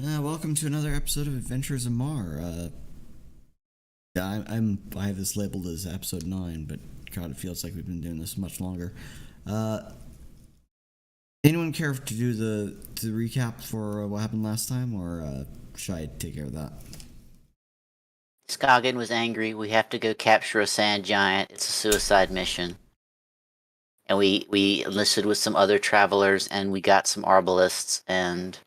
Welcome to another episode of Adventures of Marr. I have this labeled as episode 9, but God, it feels like we've been doing this much longer. Anyone care to do the recap for what happened last time, or should I take care of that? Scoggin was angry. We have to go capture a sand giant. It's a suicide mission. And we enlisted with some other travelers, and we got some arbalists, and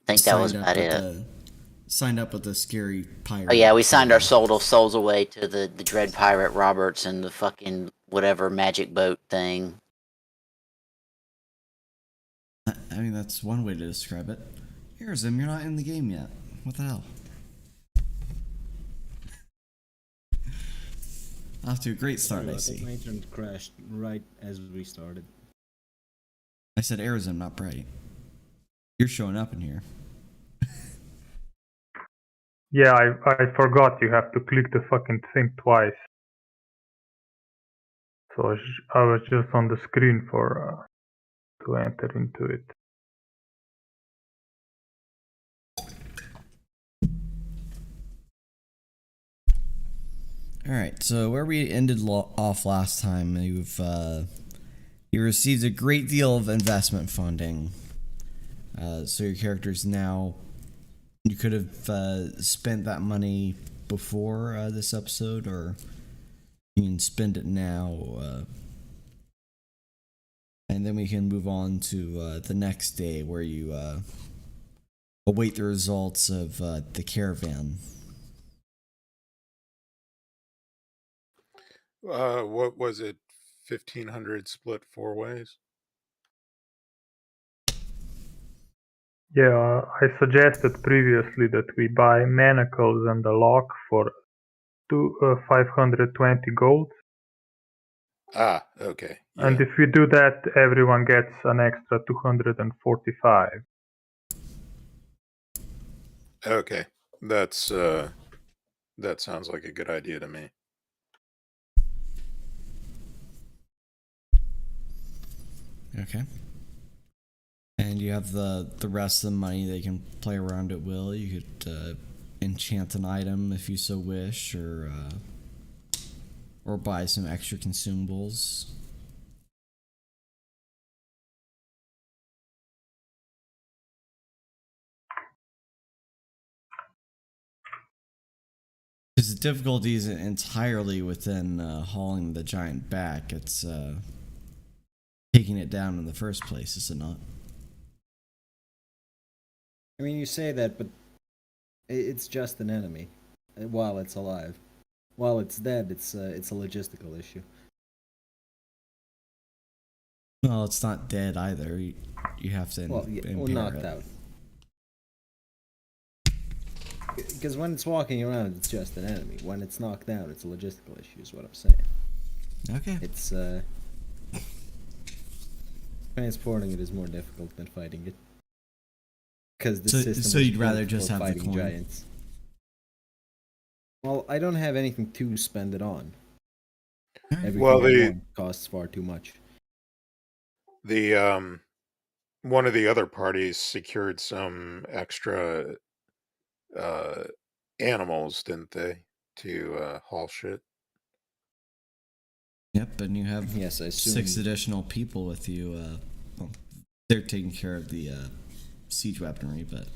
I think that was about it. Signed up with the scary pirate. Oh yeah, we signed our souls away to the dread pirate Roberts and the fucking whatever magic boat thing. I mean, that's one way to describe it. Erazem, you're not in the game yet. What the hell? Off to a great start, I see. My internet crashed right as we started. I said Erazem, not Bright. You're showing up in here. Yeah, I forgot you have to click the fucking thing twice. So I was just on the screen for to enter into it. Alright, so where we ended off last time, you received a great deal of investment funding. So your characters now, you could have spent that money before this episode, or you can spend it now, and then we can move on to the next day where you await the results of the caravan. What was it? 1,500 split 4 ways? Yeah, I suggested previously that we buy manacles and a lock for 520 gold. Ah, okay. Yeah. And if we do that, everyone gets an extra 245. Okay. That sounds like a good idea to me. Okay. And you have the rest of the money that you can play around at will. You could enchant an item if you so wish, or buy some extra consumables. Because the difficulty isn't entirely within hauling the giant back. It's taking it down in the first place, is it not? I mean, you say that, but it's just an enemy while it's alive. While it's dead, it's a logistical issue. Well, it's not dead either. You have to impair knocked it. out. Because when it's walking around, it's just an enemy. When it's knocked down, it's a logistical issue, is what I'm saying. Okay. It's, transporting it is more difficult than fighting it. Because the system. So you'd rather just have the coin? Giants. Well, I don't have anything to spend it on. Everything costs far too much. The one of the other parties secured some extra animals, didn't they, to haul shit? Yep, and you have I assume 6 additional people with you. Well, they're taking care of the siege weaponry, but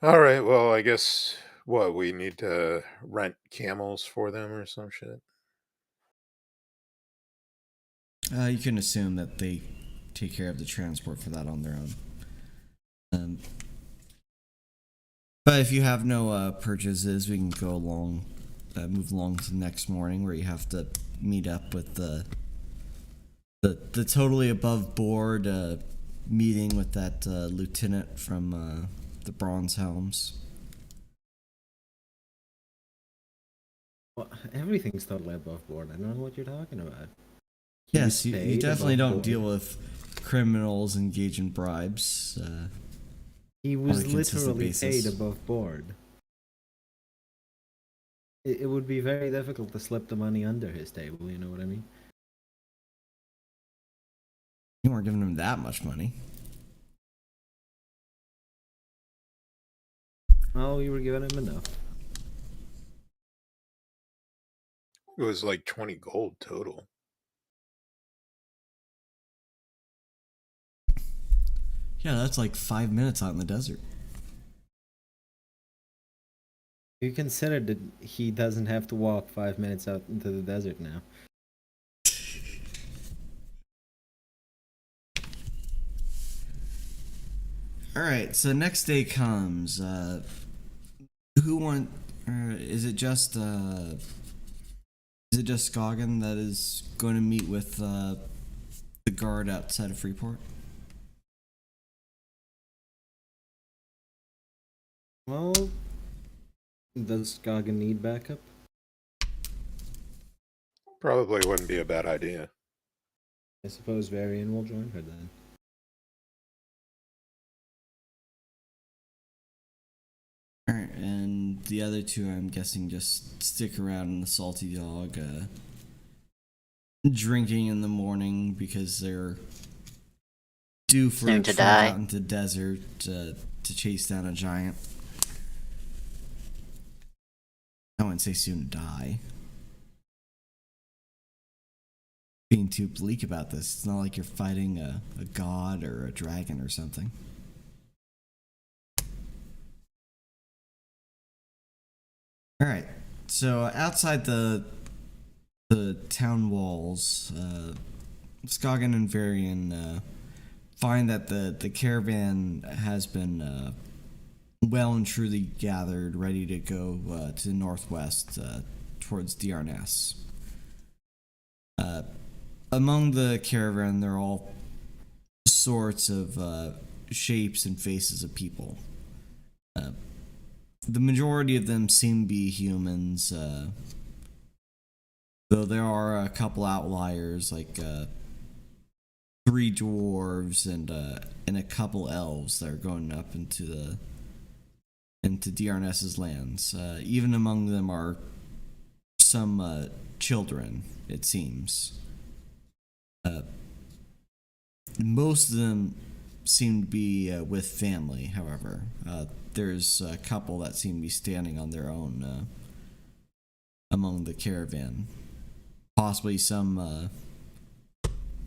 All right, well, I guess we need to rent camels for them or some shit. you can assume that they take care of the transport for that on their own. But if you have no purchases, we can go along, move along to the next morning, where you have to meet up with the totally above board meeting with that lieutenant from the Bronze Helms. Well, everything's totally above board. I don't know what you're talking about. Yes, you definitely don't deal with criminals engaged in bribes. He was literally paid above board. It would be very difficult to slip the money under his table, you know what I mean? You weren't giving him that much money. Oh, you were giving him enough. It was like 20 gold total. Yeah, that's like 5 minutes out in the desert. You consider that he doesn't have to walk 5 minutes out into the desert now. Alright, so next day comes. Who want. Is it just Scoggin that is going to meet with the guard outside of Freeport? Well, does Scoggin need backup? Probably wouldn't be a bad idea. I suppose Varian will join her then. Alright, and the other two, I'm guessing, just stick around in the Salty Dog, drinking in the morning because they're due for Soon a to trek die. out into the desert to chase down a giant. I wouldn't say soon to die. Being too bleak about this. It's not like you're fighting a god or a dragon or something. Alright, so outside the town walls, Scoggin and Varian find that the caravan has been well and truly gathered, ready to go to the northwest towards Diarnas. Among the caravan, there are all sorts of shapes and faces of people. The majority of them seem to be humans, though there are a couple outliers, like 3 dwarves and a couple elves that are going up into Diarnes's lands. Even among them are some children, it seems. Most of them seem to be with family, however. There's a couple that seem to be standing on their own among the caravan. Possibly some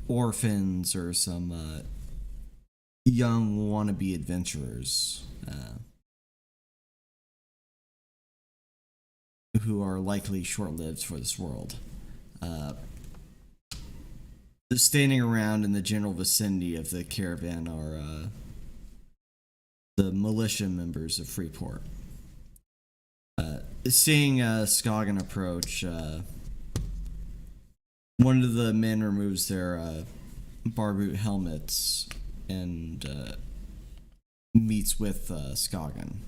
orphans or some young wannabe adventurers who are likely short-lived for this world. Standing around in the general vicinity of the caravan are the militia members of Freeport. Seeing Scoggin approach, one of the men removes their barboot helmets and meets with Scoggin.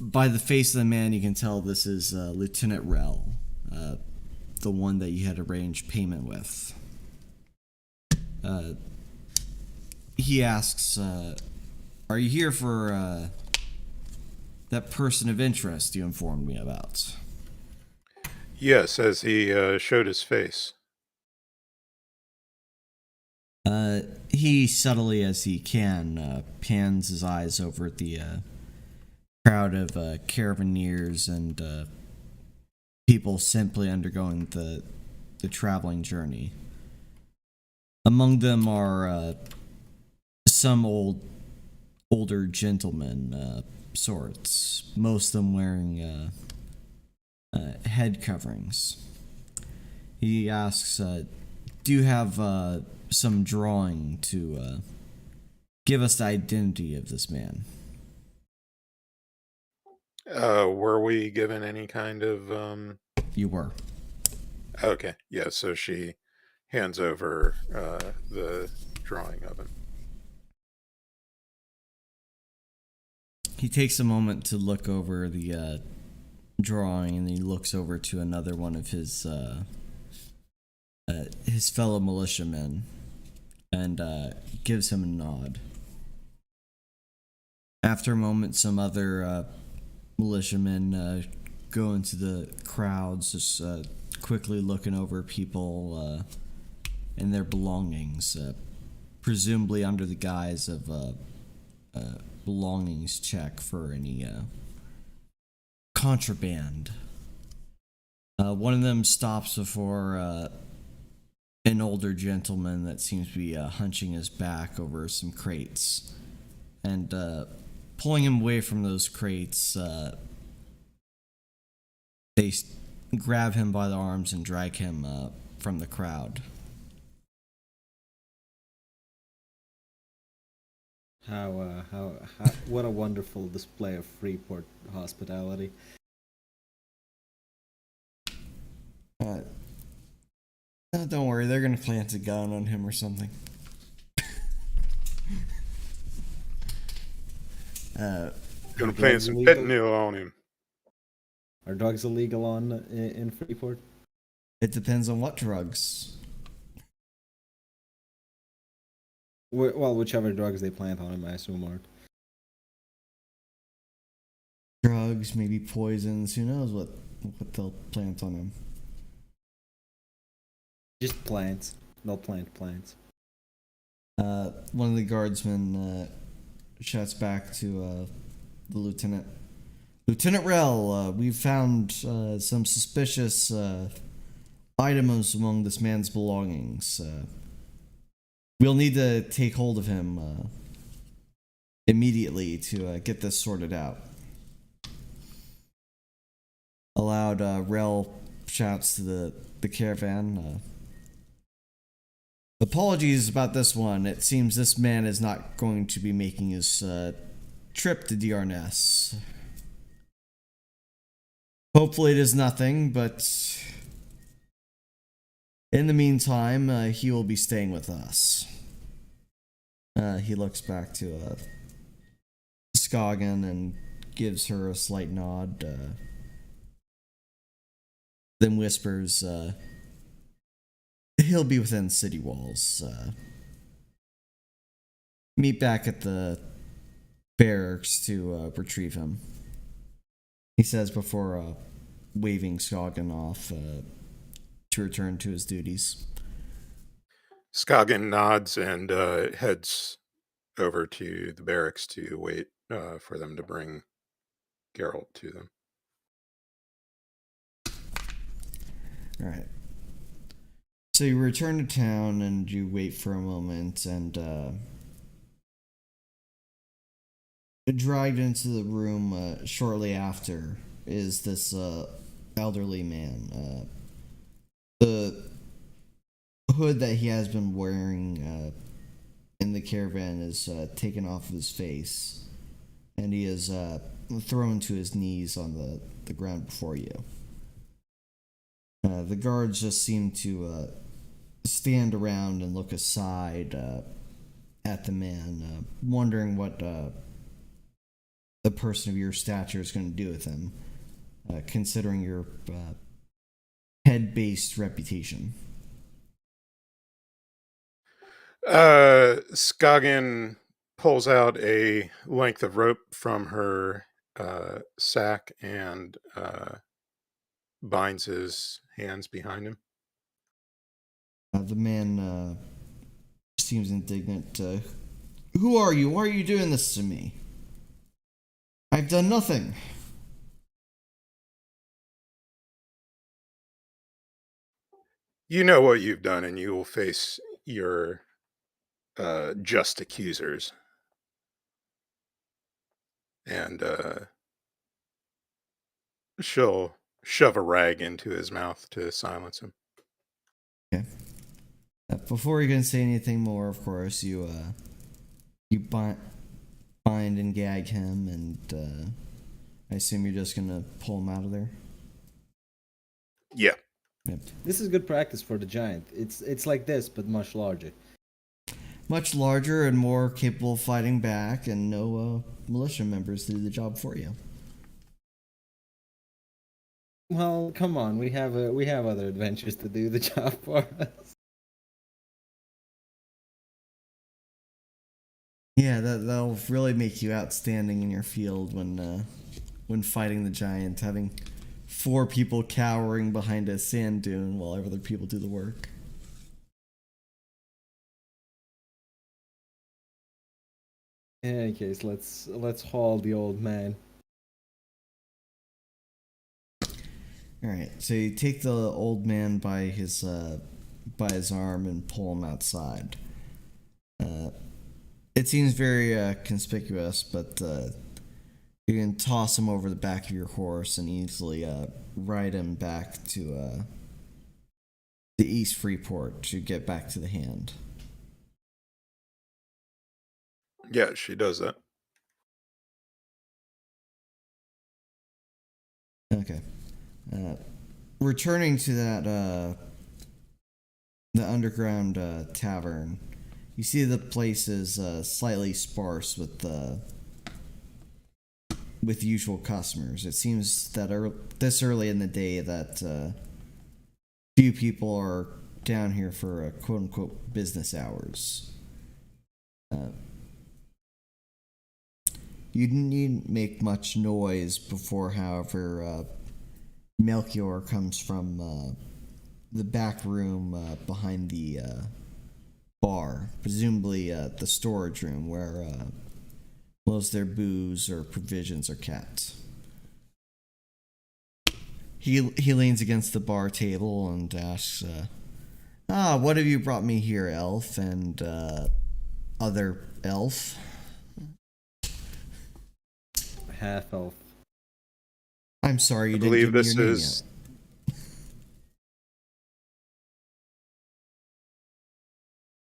By the face of the man, you can tell this is Lieutenant Rel, the one that you had arranged payment with. He asks, are you here for that person of interest you informed me about? Yes, as he showed his face. He subtly as he can pans his eyes over at the crowd of caravaneers and people simply undergoing the traveling journey. Among them are some older gentlemen sorts, most of them wearing head coverings. He asks, do you have some drawing to give us the identity of this man? Were we given any kind of You were. Okay, yeah, so she hands over the drawing of him. He takes a moment to look over the drawing, and then he looks over to another one of his fellow militiamen and gives him a nod. After a moment, some other militiamen go into the crowds, just quickly looking over people and their belongings, presumably under the guise of a belongings check for any contraband. One of them stops before an older gentleman that seems to be hunching his back over some crates, and pulling him away from those crates, they grab him by the arms and drag him from the crowd. How what a wonderful display of Freeport hospitality. Don't worry, they're gonna plant a gun on him or something. Gonna plant some fentanyl on him. Are drugs illegal in Freeport? It depends on what drugs. Well, whichever drugs they plant on him, I assume aren't. Drugs, maybe poisons, who knows what they'll plant on him. Just plants. They'll plant plants. One of the guardsmen shouts back to the lieutenant. Lieutenant Rell, we've found some suspicious items among this man's belongings. We'll need to take hold of him immediately to get this sorted out. Aloud, Rell shouts to the caravan. Apologies about this one. It seems this man is not going to be making his trip to Diarness. Hopefully it is nothing, but in the meantime, he will be staying with us. He looks back to Scoggin and gives her a slight nod, then whispers, he'll be within city walls. Meet back at the barracks to retrieve him. He says before waving Scoggin off to return to his duties. Scoggin nods and heads over to the barracks to wait for them to bring Geralt to them. All right. So you return to town and you wait for a moment, and dragged into the room shortly after is this elderly man. The hood that he has been wearing in the caravan is taken off of his face, and he is thrown to his knees on the ground before you. The guards just seem to stand around and look aside at the man, wondering what a person of your stature is going to do with him, considering your head-based reputation. Scoggin pulls out a length of rope from her sack and binds his hands behind him. The man seems indignant. Who are you? Why are you doing this to me? I've done nothing. You know what you've done, and you will face your just accusers. And she'll shove a rag into his mouth to silence him. Okay. Before you can say anything more, of course, you bind and gag him, and I assume you're just gonna pull him out of there. Yeah. Yep. This is good practice for the giant. It's like this, but much larger. Much larger and more capable of fighting back, and no militia members to do the job for you. Well, come on, we have other adventures to do the job for us. Yeah, that'll really make you outstanding in your field when fighting the giant, having 4 people cowering behind a sand dune while other people do the work. In any case, let's haul the old man. All right, so you take the old man by his arm and pull him outside. It seems very conspicuous, but you can toss him over the back of your horse and easily ride him back to the East Freeport to get back to the Hand. Yeah, she does that. Okay. Returning to that the underground tavern, you see the place is slightly sparse with usual customers. It seems that this early in the day that few people are down here for quote unquote business hours. You didn't make much noise before, however, Melchior comes from the back room behind the bar, presumably the storage room where most of their booze or provisions are kept. He leans against the bar table and asks, what have you brought me here, elf and other elf? Half elf. I'm sorry you I didn't believe give me this your name is.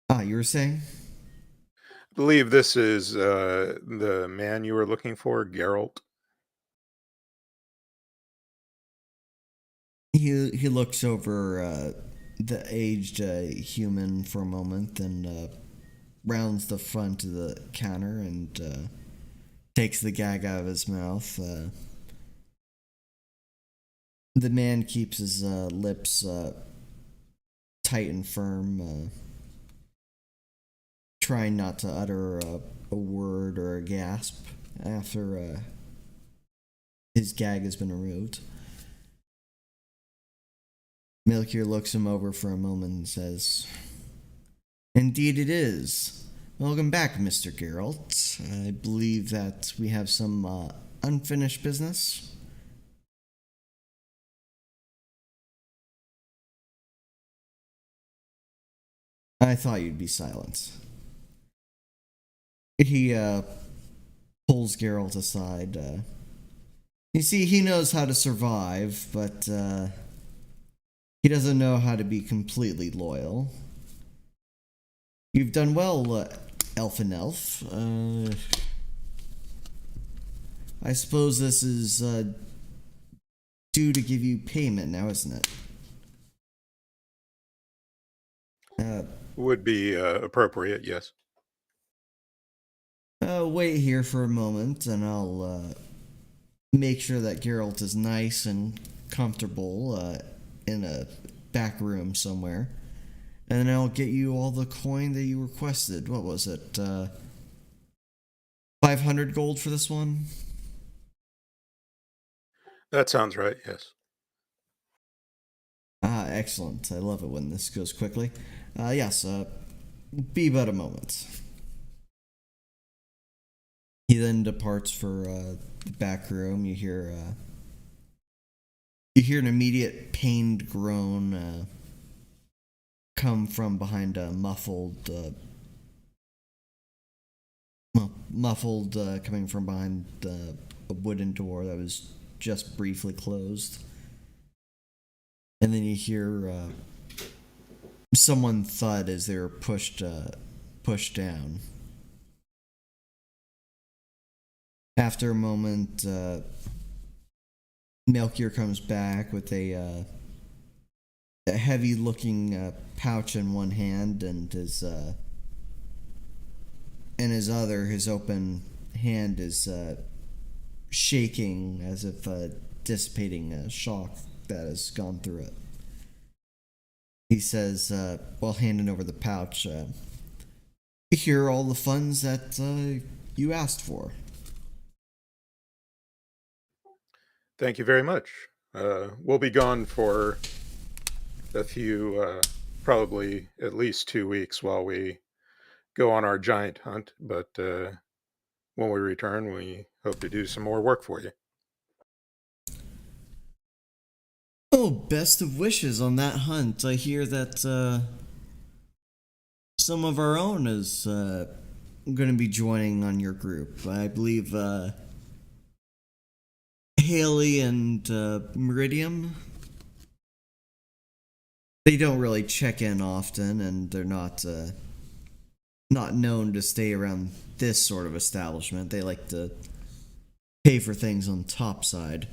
yet. You were saying? I believe this is the man you were looking for, Geralt. He looks over the aged human for a moment, then rounds the front of the counter and takes the gag out of his mouth. The man keeps his lips tight and firm, trying not to utter a word or a gasp after his gag has been removed. Melchior looks him over for a moment and says, "Indeed it is. Welcome back, Mr. Geralt. I believe that we have some unfinished business." I thought you'd be silent. He pulls Geralt aside. You see, he knows how to survive, but he doesn't know how to be completely loyal. You've done well, elf and elf. I suppose this is due to give you payment now, isn't it? Would be appropriate, yes. Wait here for a moment, and I'll make sure that Geralt is nice and comfortable in a back room somewhere. And then I'll get you all the coin that you requested. What was it? 500 gold for this one? That sounds right, yes. Excellent. I love it when this goes quickly. Yes, be but a moment. He then departs for the back room. You hear an immediate pained groan come from behind a muffled coming from behind a wooden door that was just briefly closed. And then you hear someone thud as they were pushed down. After a moment, Melchior comes back with a heavy-looking pouch in one hand, and his open hand is shaking as if dissipating a shock that has gone through it. He says, while handing over the pouch, "Here are all the funds that you asked for." Thank you very much. We'll be gone for a few, probably at least 2 weeks while we go on our giant hunt, but when we return, we hope to do some more work for you. Oh, best of wishes on that hunt. I hear that some of our own is going to be joining on your group. I believe Haley and Meridian. They don't really check in often, and they're not known to stay around this sort of establishment. They like to pay for things on top side.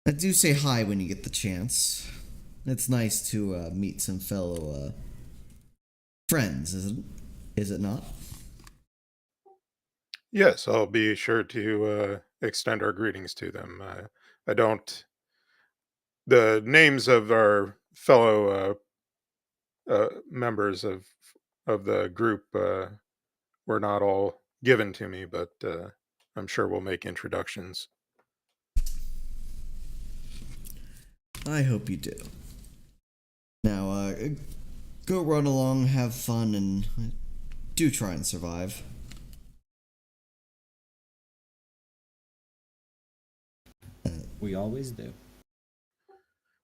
Do say hi when you get the chance. It's nice to meet some fellow friends, is it not? Yes, I'll be sure to extend our greetings to them. I don't. The names of our fellow members of the group were not all given to me, but I'm sure we'll make introductions. I hope you do. Now, go run along, have fun, and do try and survive. We always do.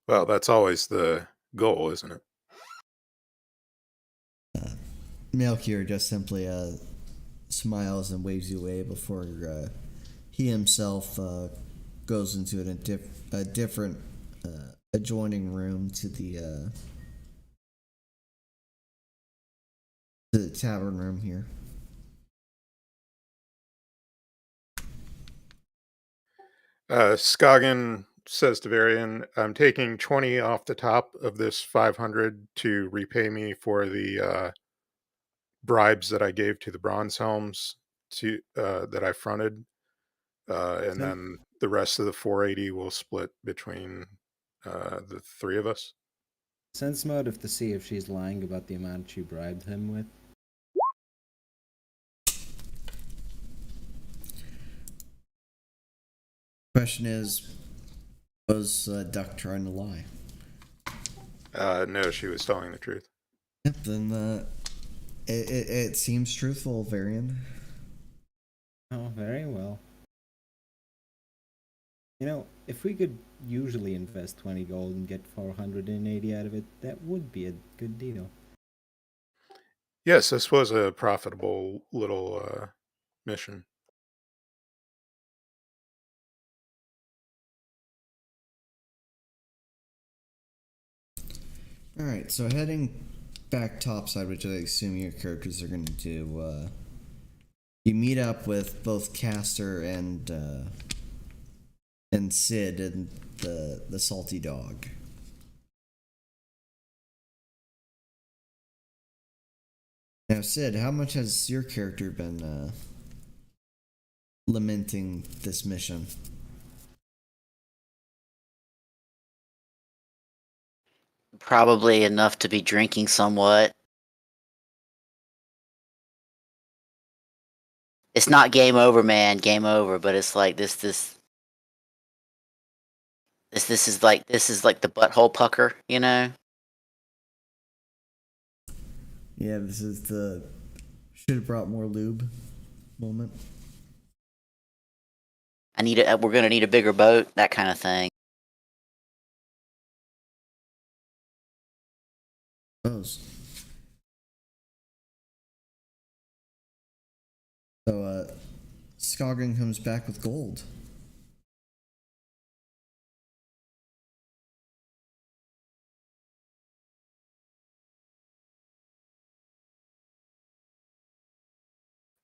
Well, that's always the goal, isn't it? Melchior just simply smiles and waves you away before he himself goes into a different adjoining room to the tavern room here. Skagen says to Varian, I'm taking 20 off the top of this 500 to repay me for the bribes that I gave to the Bronze Helms that I fronted. And then the rest of the 480 will split between the three of us. Sense motive to see if she's lying about the amount she bribed him with. Question is, was Duck trying to lie? No, she was telling the truth. Yep, then it seems truthful, Varian. Oh, very well. You know, if we could usually invest 20 gold and get 480 out of it, that would be a good deal. Yes, this was a profitable little mission. Alright, so heading back topside, which I assume your characters are going to do, you meet up with both Castor and Sid and the salty dog. Now, Sid, how much has your character been lamenting this mission? Probably enough to be drinking somewhat. It's not game over, man. Game over, but it's like this is like the butthole pucker, you know? Yeah, this is the should have brought more lube moment. We're gonna need a bigger boat, that kind of thing. Suppose. So, Skoggin comes back with gold.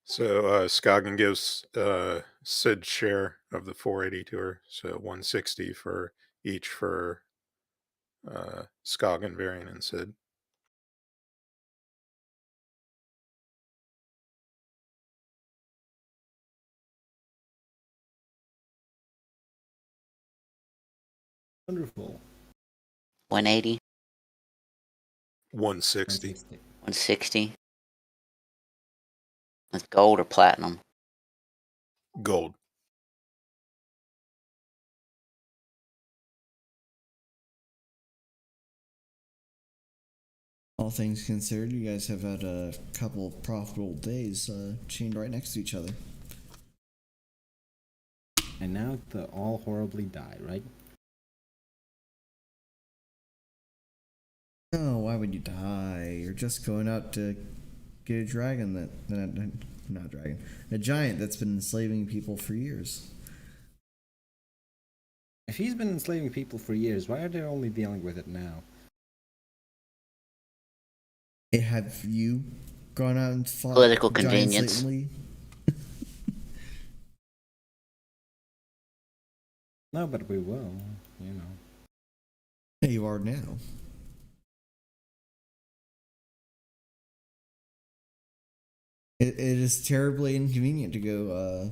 So Skagen gives Sid's share of the 480 to her, so 160 for each for Skagen, Varian, and Sid. Wonderful. 180, 160. 160. That's gold or platinum. Gold. all things considered, you guys have had a couple of profitable days chained right next to each other. And now they all horribly die, right? Oh, why would you die? You're just going out to get a dragon not dragon, a giant that's been enslaving people for years. If he's been enslaving people for years, why are they only dealing with it now? Have you gone out and fought Political giants convenience. lately? No, but we will, you know. Yeah, you are now. It is terribly inconvenient to go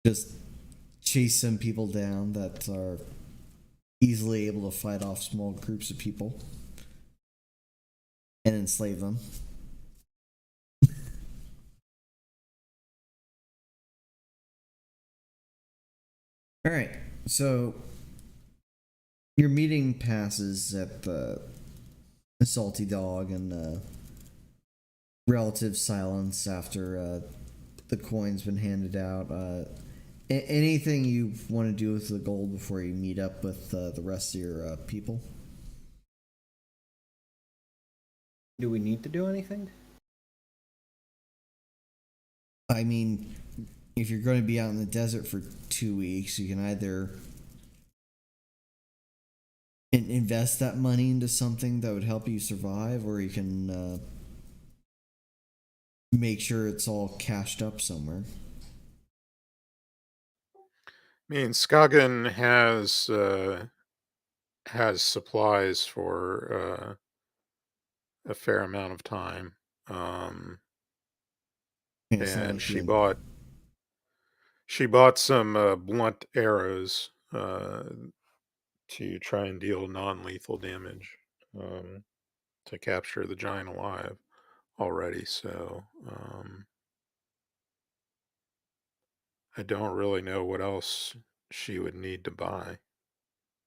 just chase some people down that are easily able to fight off small groups of people and enslave them. Alright, so your meeting passes at the Salty Dog and relative silence after the coin's been handed out. Anything you want to do with the gold before you meet up with the rest of your people? Do we need to do anything? I mean, if you're going to be out in the desert for 2 weeks, you can either invest that money into something that would help you survive, or you can make sure it's all cashed up somewhere. I mean, Skagen has supplies for a fair amount of time, Yeah, it's not and like she bought some blunt arrows to try and deal non-lethal damage to capture the giant alive already. So I don't really know what else she would need to buy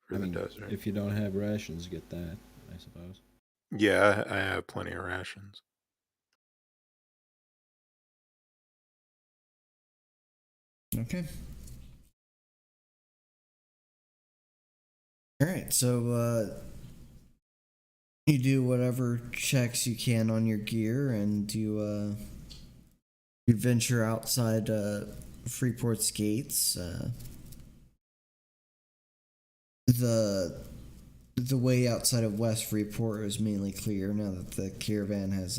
for the desert. If you don't have rations, get that, I suppose. Yeah, I have plenty of rations. Okay. Alright, so you do whatever checks you can on your gear, and you venture outside Freeport's gates. The way outside of West Freeport is mainly clear now that the caravan has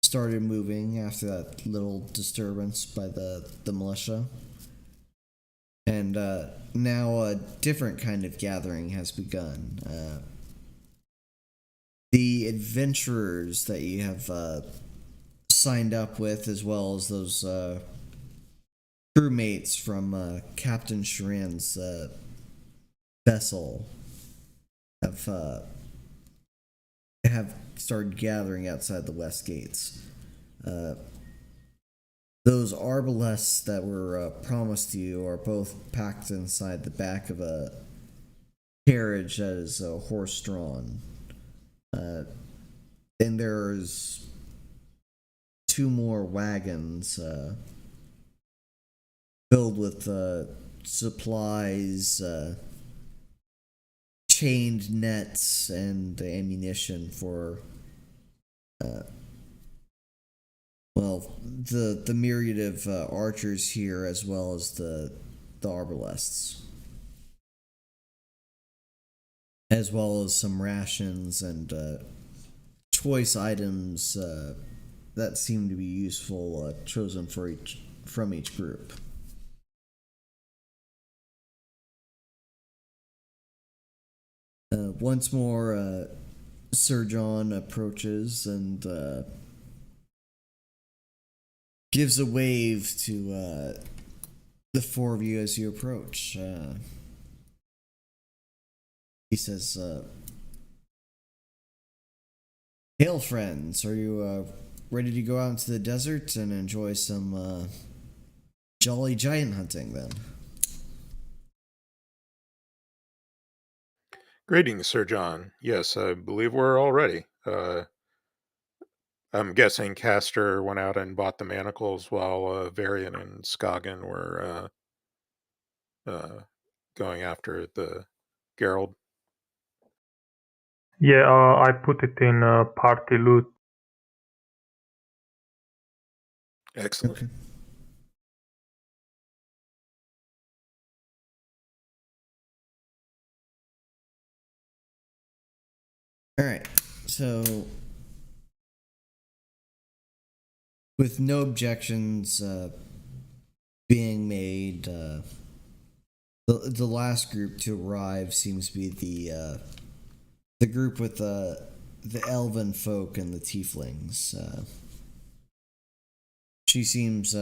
started moving after that little disturbance by the militia. And now a different kind of gathering has begun. The adventurers that you have signed up with, as well as those crewmates from Captain Sharin's vessel, have started gathering outside the west gates. Those arbalests that were promised to you are both packed inside the back of a carriage that is horse-drawn. And there's 2 more wagons filled with supplies, chained nets, and ammunition for the myriad of archers here, as well as the arbalests, as well as some rations and choice items that seem to be useful, chosen from each group. Once more, Sir John approaches and gives a wave to the 4 of you as you approach. He says, "Hail, friends. Are you ready to go out into the desert and enjoy some jolly giant hunting then?" Greetings, Sir John. Yes, I believe we're all ready. I'm guessing Castor went out and bought the manacles while Varian and Skagen were going after the Gerald. Yeah, I put it in party loot. Excellent. Okay. All right. So, with no objections being made, the last group to arrive seems to be the group with the elven folk and the tieflings. She seems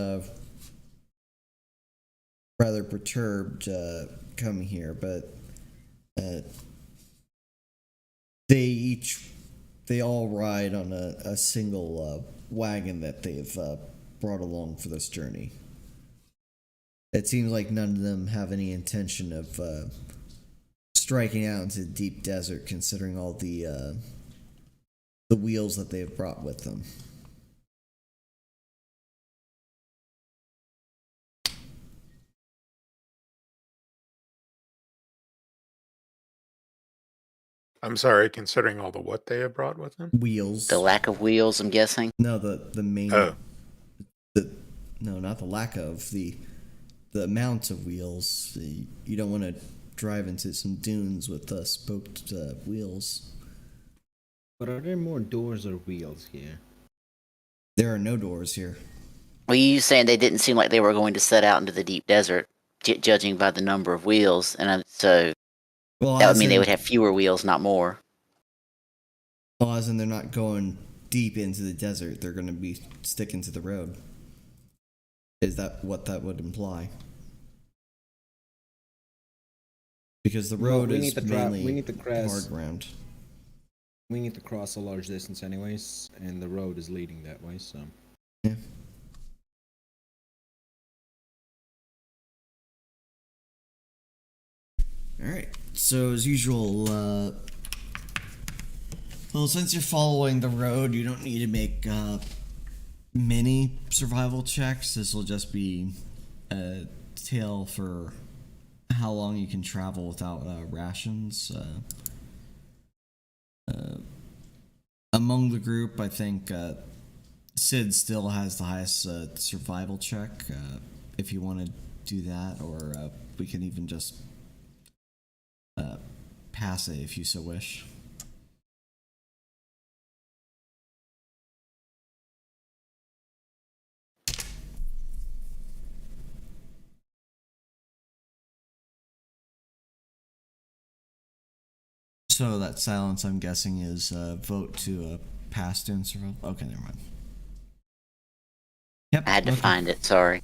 rather perturbed coming here, but they all ride on a single wagon that they've brought along for this journey. It seems like none of them have any intention of striking out into the deep desert, considering all the wheels that they've brought with them. I'm sorry, considering all the what they have brought with them? Wheels. The lack of wheels, I'm guessing. No, the main. Oh. No, not the lack of the amount of wheels. You don't want to drive into some dunes with spoked wheels. But are there more doors or wheels here? There are no doors here. Well, you saying they didn't seem like they were going to set out into the deep desert, judging by the number of wheels, and so Well, that would mean they would have fewer wheels, not more. Well, as in they're not going deep into the desert. They're going to be sticking to the road. Is that what that would imply? Because the road is mainly hard ground. We need to cross a large distance anyways, and the road is leading that way, so... Yeah. Alright, so as usual, well, since you're following the road, you don't need to make many survival checks. This will just be a tale for how long you can travel without rations. Among the group, I think Sid still has the highest survival check. If you want to do that, or we can even just pass it if you so wish. So that silence, I'm guessing, is vote to pass student survival. Okay, never mind. Yep. I had to find it. Sorry.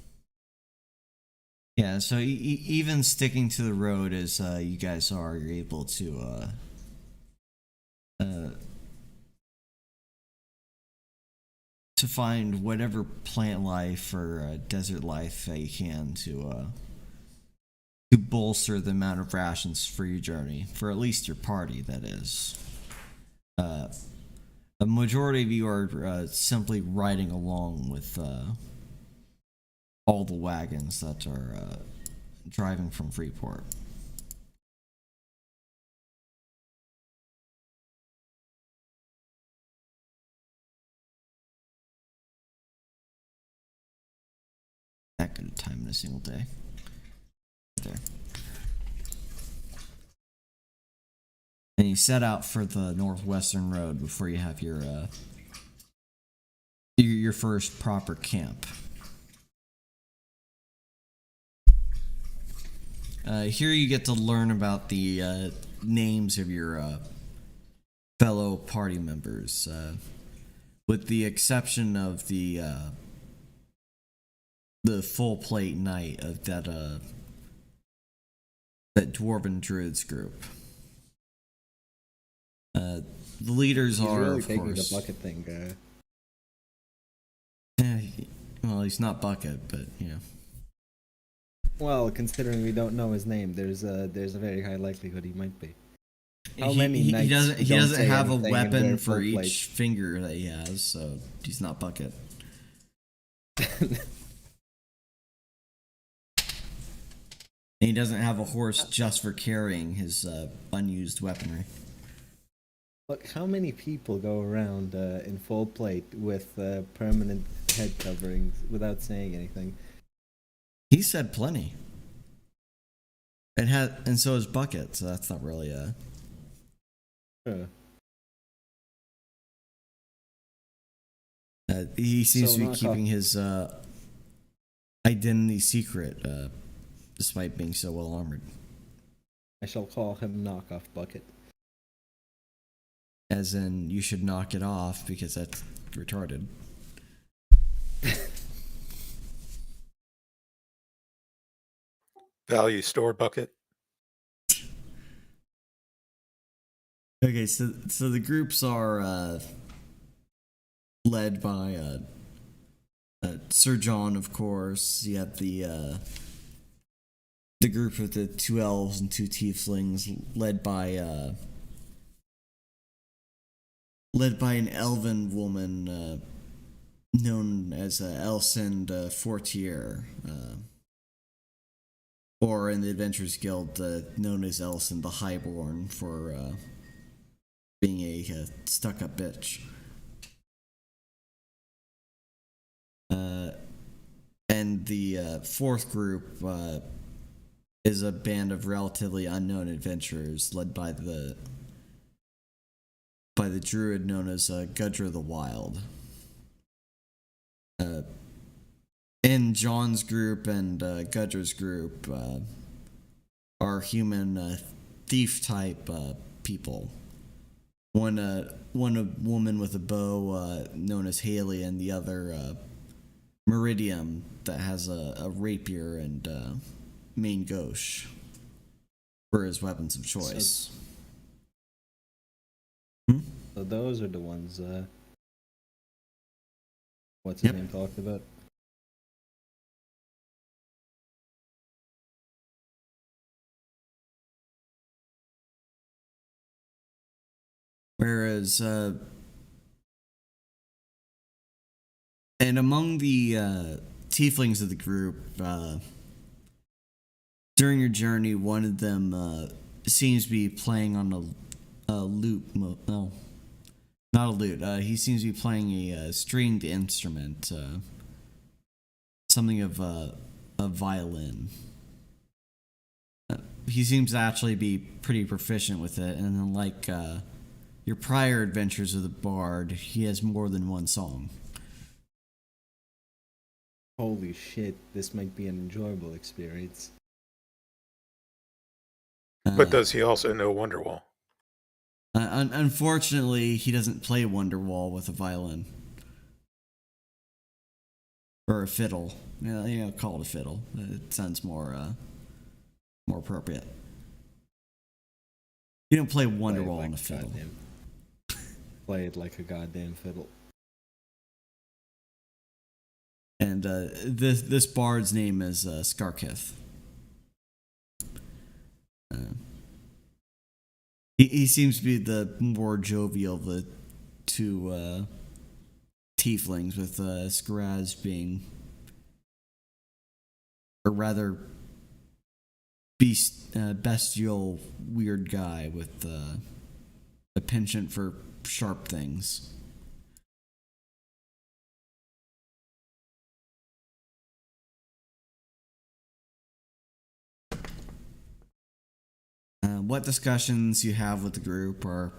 Yeah. So even sticking to the road as you guys are, you're able to find whatever plant life or desert life that you can to bolster the amount of rations for your journey, for at least your party, that is. A majority of you are simply riding along with all the wagons that are driving from Freeport. That good a time in a single day. There. And you set out for the northwestern road before you have your first proper camp. Here you get to learn about the names of your fellow party members, with the exception of the full plate knight of that dwarven druids group. The leaders He's are, really of taking course, the bucket thing, well, he's not Bucket, but you know. Well, considering we don't know his name, there's a very high likelihood he might be. How many he knights doesn't don't doesn't say have a anything and weapon wear for full each plate? finger that he has, so he's not Bucket. And he doesn't have a horse just for carrying his unused weaponry. Look, how many people go around in full plate with permanent head coverings without saying anything? He said plenty. And so is Bucket, so that's not really a... he seems So to be knock keeping off- his identity secret, despite being so well armored. I shall call him Knockoff Bucket. As in, you should knock it off because that's retarded. Value store bucket. Okay, so the groups are led by Sir John, of course. You have the group of the 2 elves and 2 tieflings, led by an elven woman known as Elsend Fortier, or in the Adventurers Guild known as Elsend the Highborn for being a stuck-up bitch. And the 4th group is a band of relatively unknown adventurers led by the druid known as Gudra the Wild. In John's group and Gudra's group are human thief type people. One a woman with a bow known as Haley, and the other Meridium that has a rapier and main gauche for his weapons of choice. So those are the ones. What's his name talked about? Whereas, and among the tieflings of the group, during your journey, one of them seems to be playing on a lute. No, not a lute. He seems to be playing a stringed instrument, something of a violin. He seems to actually be pretty proficient with it, and then like your prior adventures with the bard, he has more than one song. Holy shit, this might be an enjoyable experience. But does he also know Wonderwall? Unfortunately, he doesn't play Wonderwall with a violin. Or a fiddle. Call it a fiddle. It sounds more appropriate. You don't play Wonderwall on a fiddle. Play it like a goddamn fiddle. And this bard's name is Skarkith. He seems to be the more jovial of the 2 tieflings, with Skaraz being, or rather, bestial weird guy with a penchant for sharp things. What discussions you have with the group are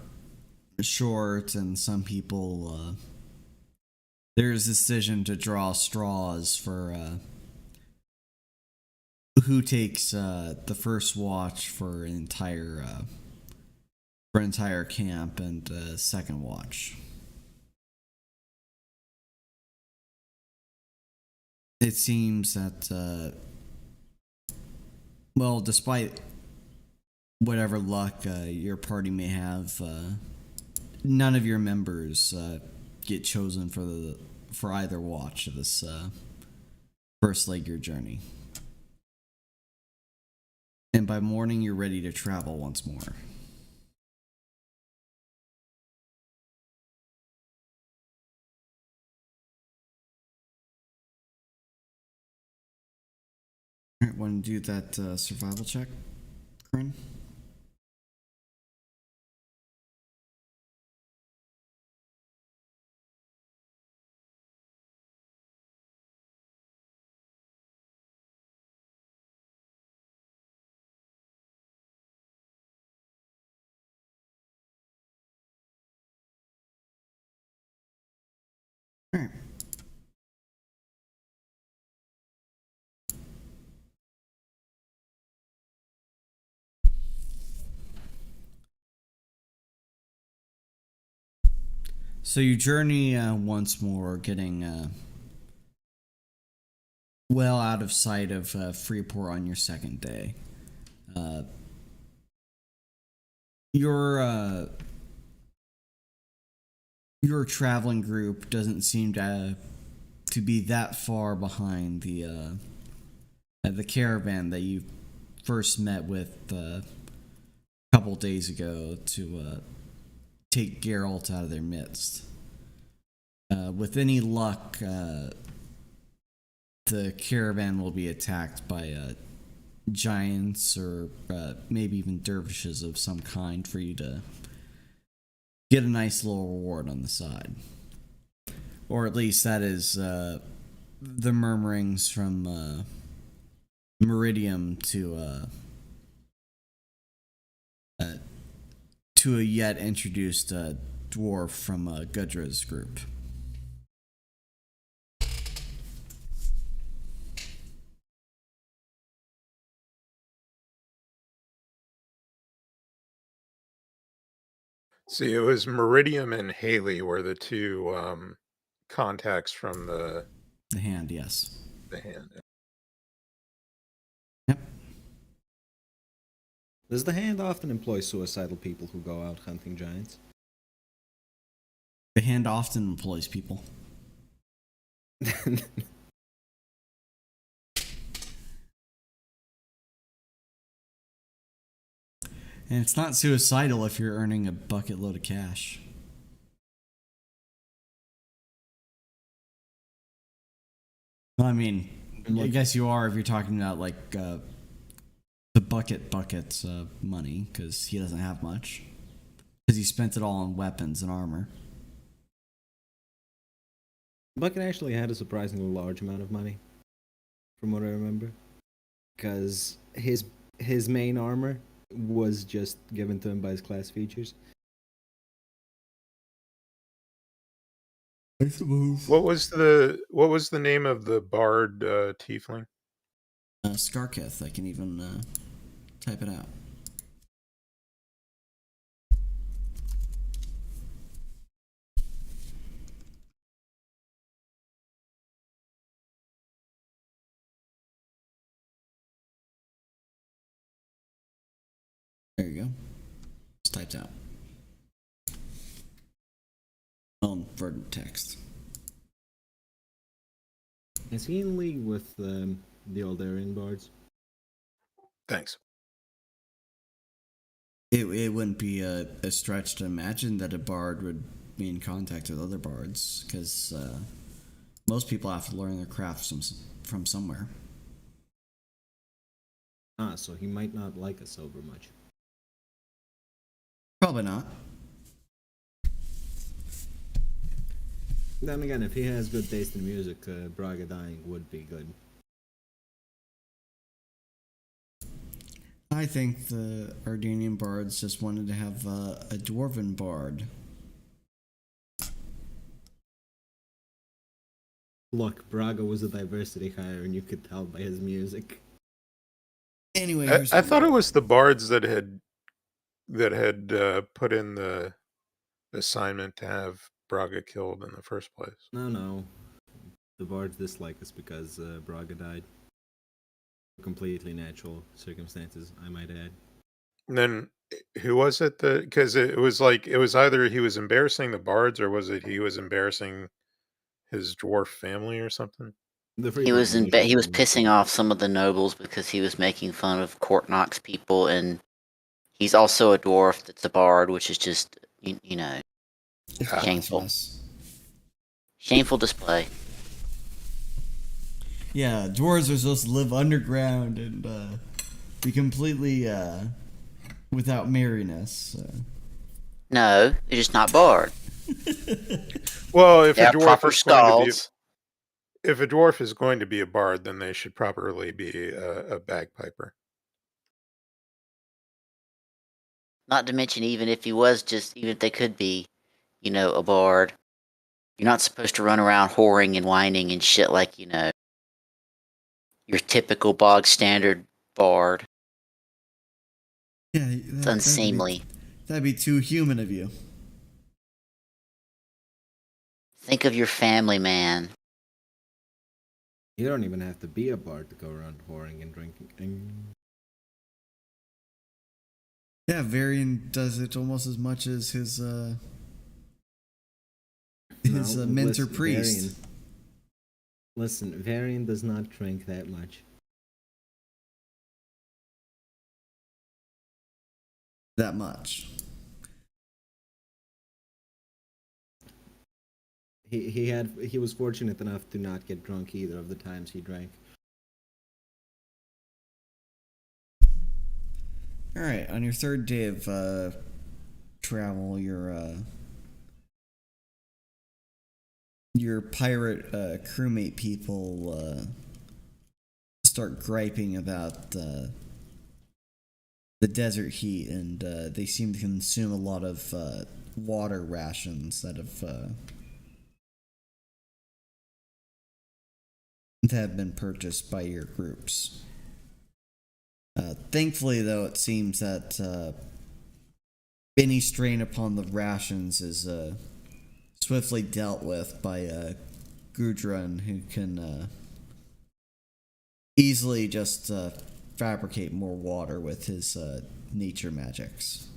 short, and some people there's a decision to draw straws for who takes the first watch for an entire camp, and second watch. It seems that despite whatever luck your party may have, none of your members get chosen for either watch of this first leg of your journey. And by morning, you're ready to travel once more. Alright, want to do that survival check, Korinne? Alright. So you journey once more, getting well out of sight of Freeport on your second day. Your traveling group doesn't seem to be that far behind the caravan that you first met with a couple days ago to take Geralt out of their midst. With any luck, the caravan will be attacked by giants or maybe even dervishes of some kind for you to get a nice little reward on the side. Or at least that is the murmurings from Meridium to a yet introduced dwarf from Gudra's group. See, it was Meridium and Haley were the two contacts from the Hand, yes. hand. Yep. Does the Hand often employ suicidal people who go out hunting giants? The Hand often employs people. And it's not suicidal if you're earning a bucket load of cash. Well, I mean, I guess you are if you're talking about like the buckets of money, because he doesn't have much. Because he spent it all on weapons and armor. Bucket actually had a surprisingly large amount of money, from what I remember. Because his main armor was just given to him by his class features. I suppose. What was the name of the bard tiefling? Skarketh, I can even type it out. There you go. It's typed out. On verdant text. Is he in league with the old Aryan bards? Thanks. It wouldn't be a stretch to imagine that a bard would be in contact with other bards, because most people have to learn their craft from somewhere. Ah, so he might not like us over much. Probably not. Then again, if he has good taste in music, Braga dying would be good. I think the Ardenian bards just wanted to have a dwarven bard. Look, Braga was a diversity hire, and you could tell by his music. Anyway, I thought it was the bards that had put in the assignment to have Braga killed in the first place. No. The bards dislike us because Braga died. Completely natural circumstances, I might add. And then who was it that, because it was like, it was either he was embarrassing the bards or was it he was embarrassing his dwarf family or something? He was pissing off some of the nobles because he was making fun of Courtnox people, and he's also a dwarf that's a bard, which is just you know, shameful. Shameful display. Yeah, dwarves are supposed to live underground and be completely without merriness. No, they're just not barred. Well, if They a have dwarf proper is going to be skulls. if a dwarf is going to be a bard, then they should properly be a bagpiper. Not to mention, even if they could be, a bard, you're not supposed to run around whoring and whining and shit like, your typical bog standard bard. Yeah, It's unseemly. That'd be too human of you. Think of your family, man. You don't even have to be a bard to go around whoring and drinking. Yeah, Varian does it almost as much as his mentor priest. Listen, Varian does not drink that much. That much. He was fortunate enough to not get drunk either of the times he drank. All right, on your third day of travel, your pirate crewmate people start griping about the desert heat, and they seem to consume a lot of water rations that have been purchased by your groups. Thankfully, though, it seems that any strain upon the rations is swiftly dealt with by Gudrun, who can easily just fabricate more water with his nature magics.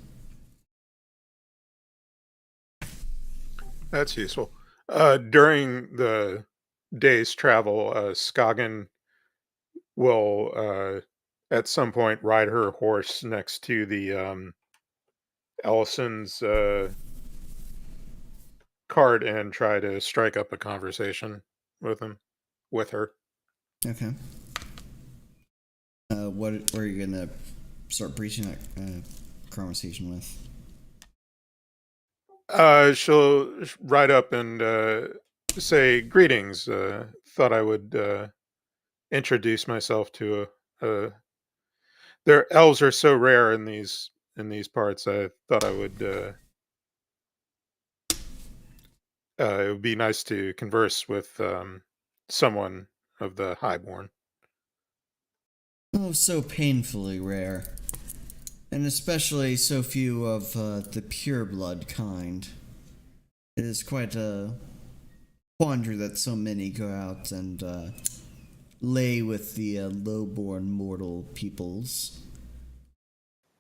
That's useful. During the day's travel, Skagen will at some point ride her horse next to the Ellison's cart and try to strike up a conversation with her. Okay. What are you gonna start breaching that conversation with? She'll ride up and say, "Greetings. Thought I would introduce myself to their elves are so rare in these parts. I thought I would. It would be nice to converse with someone of the Highborn." Oh, so painfully rare. And especially so few of the pureblood kind. It is quite a quandary that so many go out and lay with the low-born mortal peoples.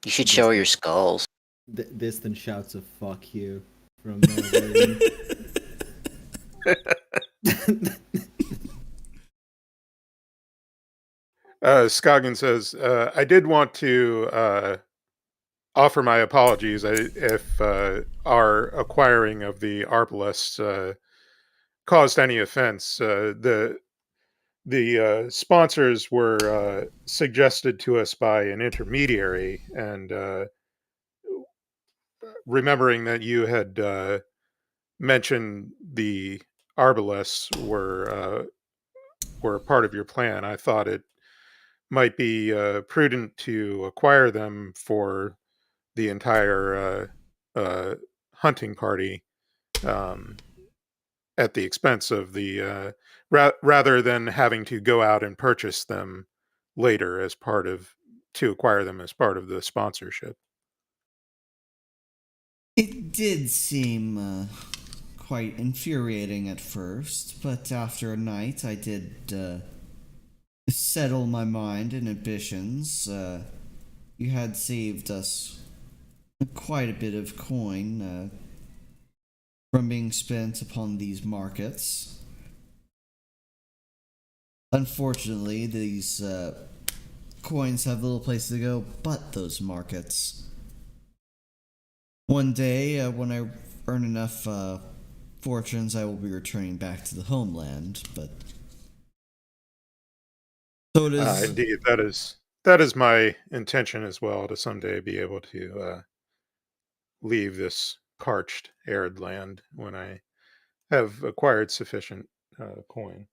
You should show her your skulls. Distant shouts of "fuck you" from Varian. Scoggin says, "I did want to offer my apologies if our acquiring of the Arbalest caused any offense. The sponsors were suggested to us by an intermediary, and remembering that you had mentioned the Arbalests were part of your plan, I thought it might be prudent to acquire them for the entire hunting party at the expense of the rather than having to go out and purchase them later to acquire them as part of the sponsorship." It did seem quite infuriating at first, but after a night I did settle my mind and ambitions. You had saved us quite a bit of coin from being spent upon these markets. Unfortunately, these coins have little place to go but those markets. One day, when I earn enough fortunes, I will be returning back to the homeland, but So it is. Indeed, that is my intention as well, to someday be able to leave this parched, arid land when I have acquired sufficient coin.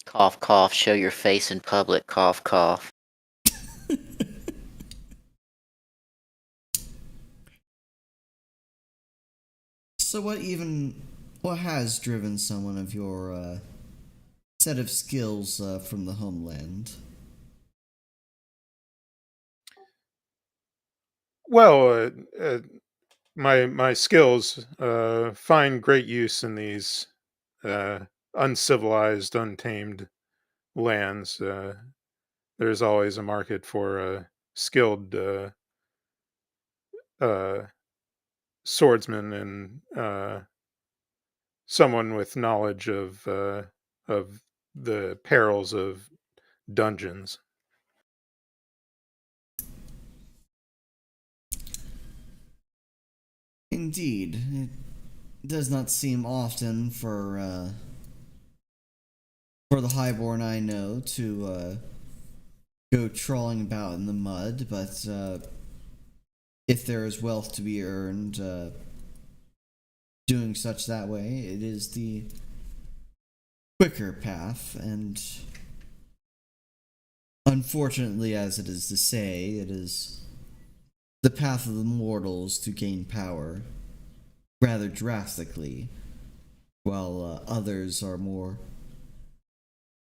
Cough, cough. Show your face in public. Cough, cough. So what has driven someone of your set of skills from the homeland? Well, my skills find great use in these uh, uncivilized, untamed lands. There's always a market for skilled uh, swordsman and someone with knowledge of the perils of dungeons. Indeed, it does not seem often for the highborn I know to go trawling about in the mud, but if there is wealth to be earned doing such that way, it is the quicker path, and unfortunately, as it is to say, it is the path of the mortals to gain power rather drastically, while others are more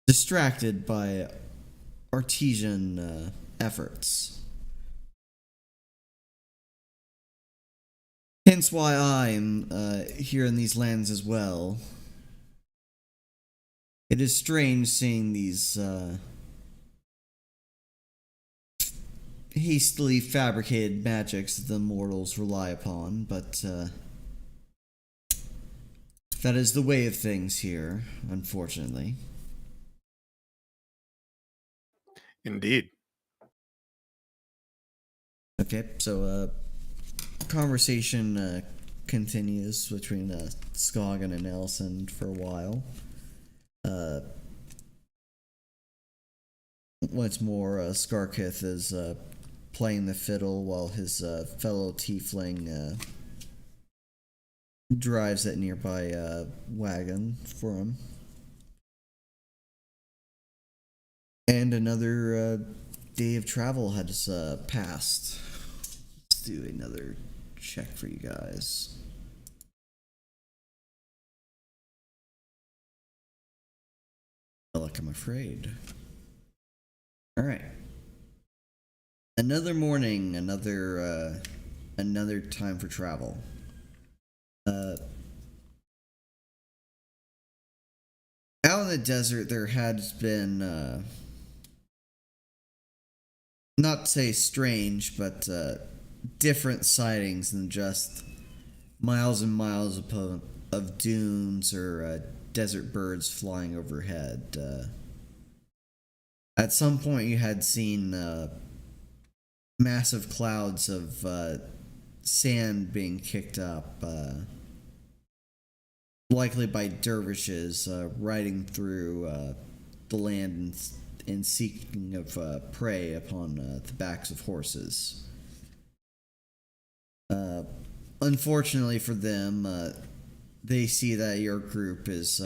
distracted by artesian efforts. Hence why I'm here in these lands as well. It is strange seeing these hastily fabricated magics that the mortals rely upon, but that is the way of things here, unfortunately. Indeed. Okay, so conversation continues between Scoggin and Nelson for a while. Once more, Skarkith is playing the fiddle while his fellow tiefling drives that nearby wagon for him. And another day of travel has passed. Let's do another check for you guys. Luck, I'm afraid. Alright. Another morning, another time for travel. Out in the desert, there has been, not to say strange, but different sightings than just miles and miles of dunes or desert birds flying overhead. At some point, you had seen massive clouds of sand being kicked up, likely by dervishes riding through the land and seeking of prey upon the backs of horses. Unfortunately for them, they see that your group is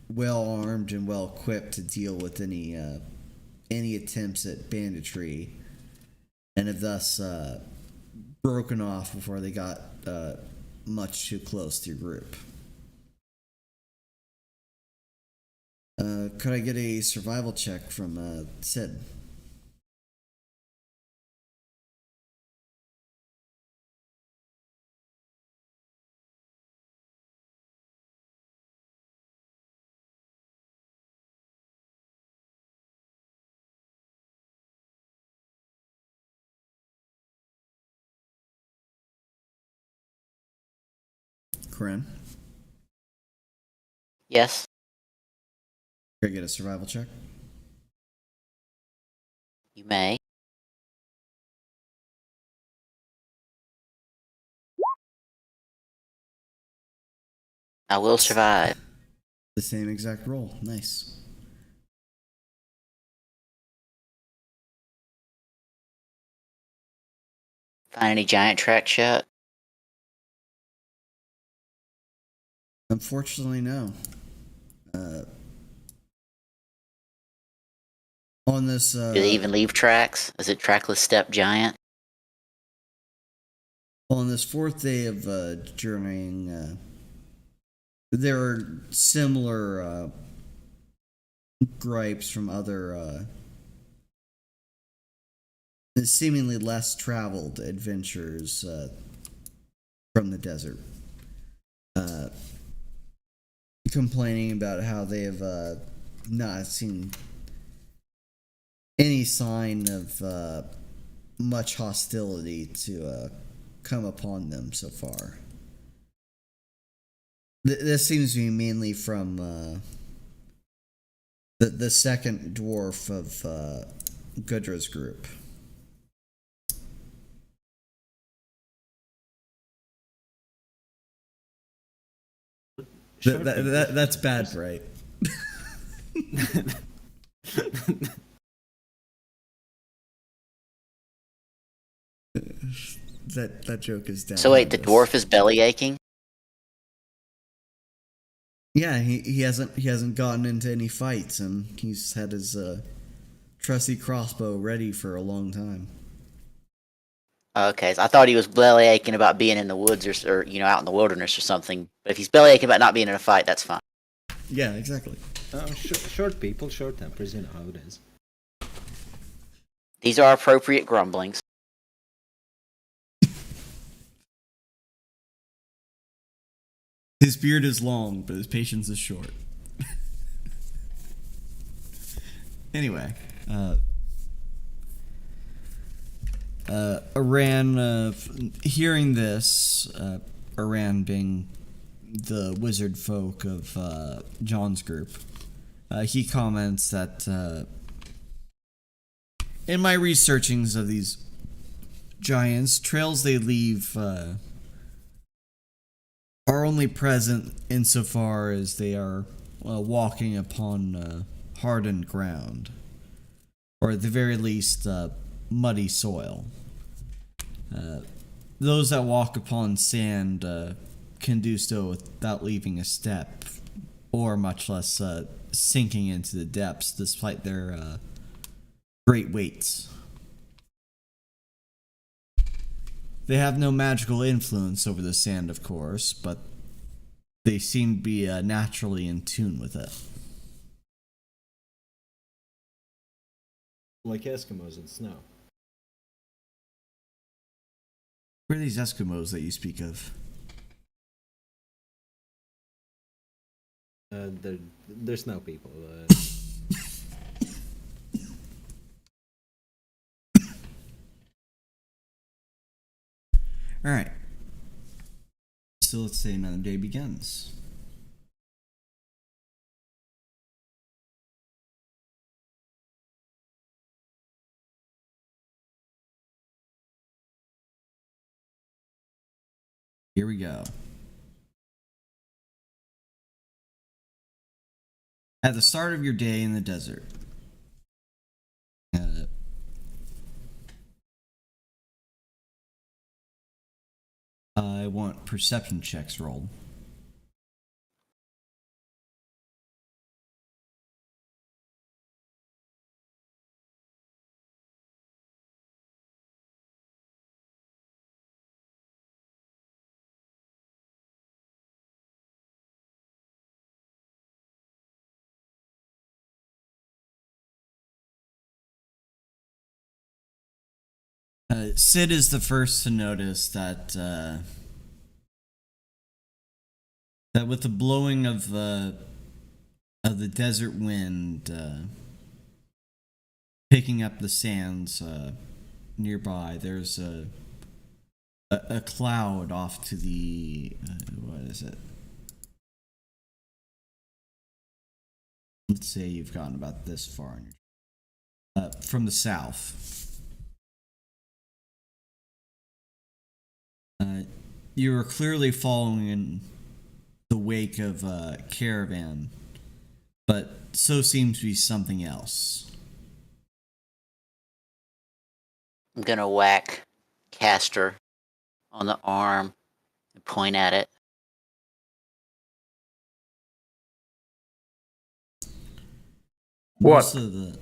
well armed and well equipped to deal with any attempts at banditry, and have thus broken off before they got much too close to your group. Could I get a survival check from Sid? Korinne? Yes. Could I get a survival check? You may. I will survive. The same exact roll. Nice. Find any giant tracks yet? Unfortunately, no. On this, Do they even leave tracks? Is it trackless steppe giant? on this fourth day of journeying, there are similar gripes from other seemingly less traveled adventurers from the desert, complaining about how they have not seen any sign of much hostility to come upon them so far. This seems to be mainly from the second dwarf of Gudra's group. That's bad, right? that joke is down. So wait, the dwarf is belly aching? Yeah, he hasn't gotten into any fights, and he's had his trusty crossbow ready for a long time. Okay, so I thought he was belly aching about being in the woods or out in the wilderness or something. But if he's belly aching about not being in a fight, that's fine. Yeah, exactly. Short people, short tempers, you know how it is. These are appropriate grumblings. His beard is long, but his patience is short. Anyway, Aran, hearing this, Aran being the wizard folk of John's group, he comments that in my researchings of these giants, trails they leave are only present insofar as they are walking upon hardened ground, or at the very least muddy soil. Those that walk upon sand can do so without leaving a step, or much less sinking into the depths despite their great weights. They have no magical influence over the sand, of course, but they seem to be naturally in tune with it. Like Eskimos in snow. Where are these Eskimos that you speak of? They're snow people. Alright. So let's say another day begins. Here we go. At the start of your day in the desert, I want perception checks rolled. Sid is the first to notice that that with the blowing of the desert wind picking up the sands nearby, there's a cloud off to the what is it? Let's say you've gotten about this far in your from the south. You were clearly following in the wake of a caravan, but so seems to be something else. I'm gonna whack caster on the arm and point at it. What? Most of the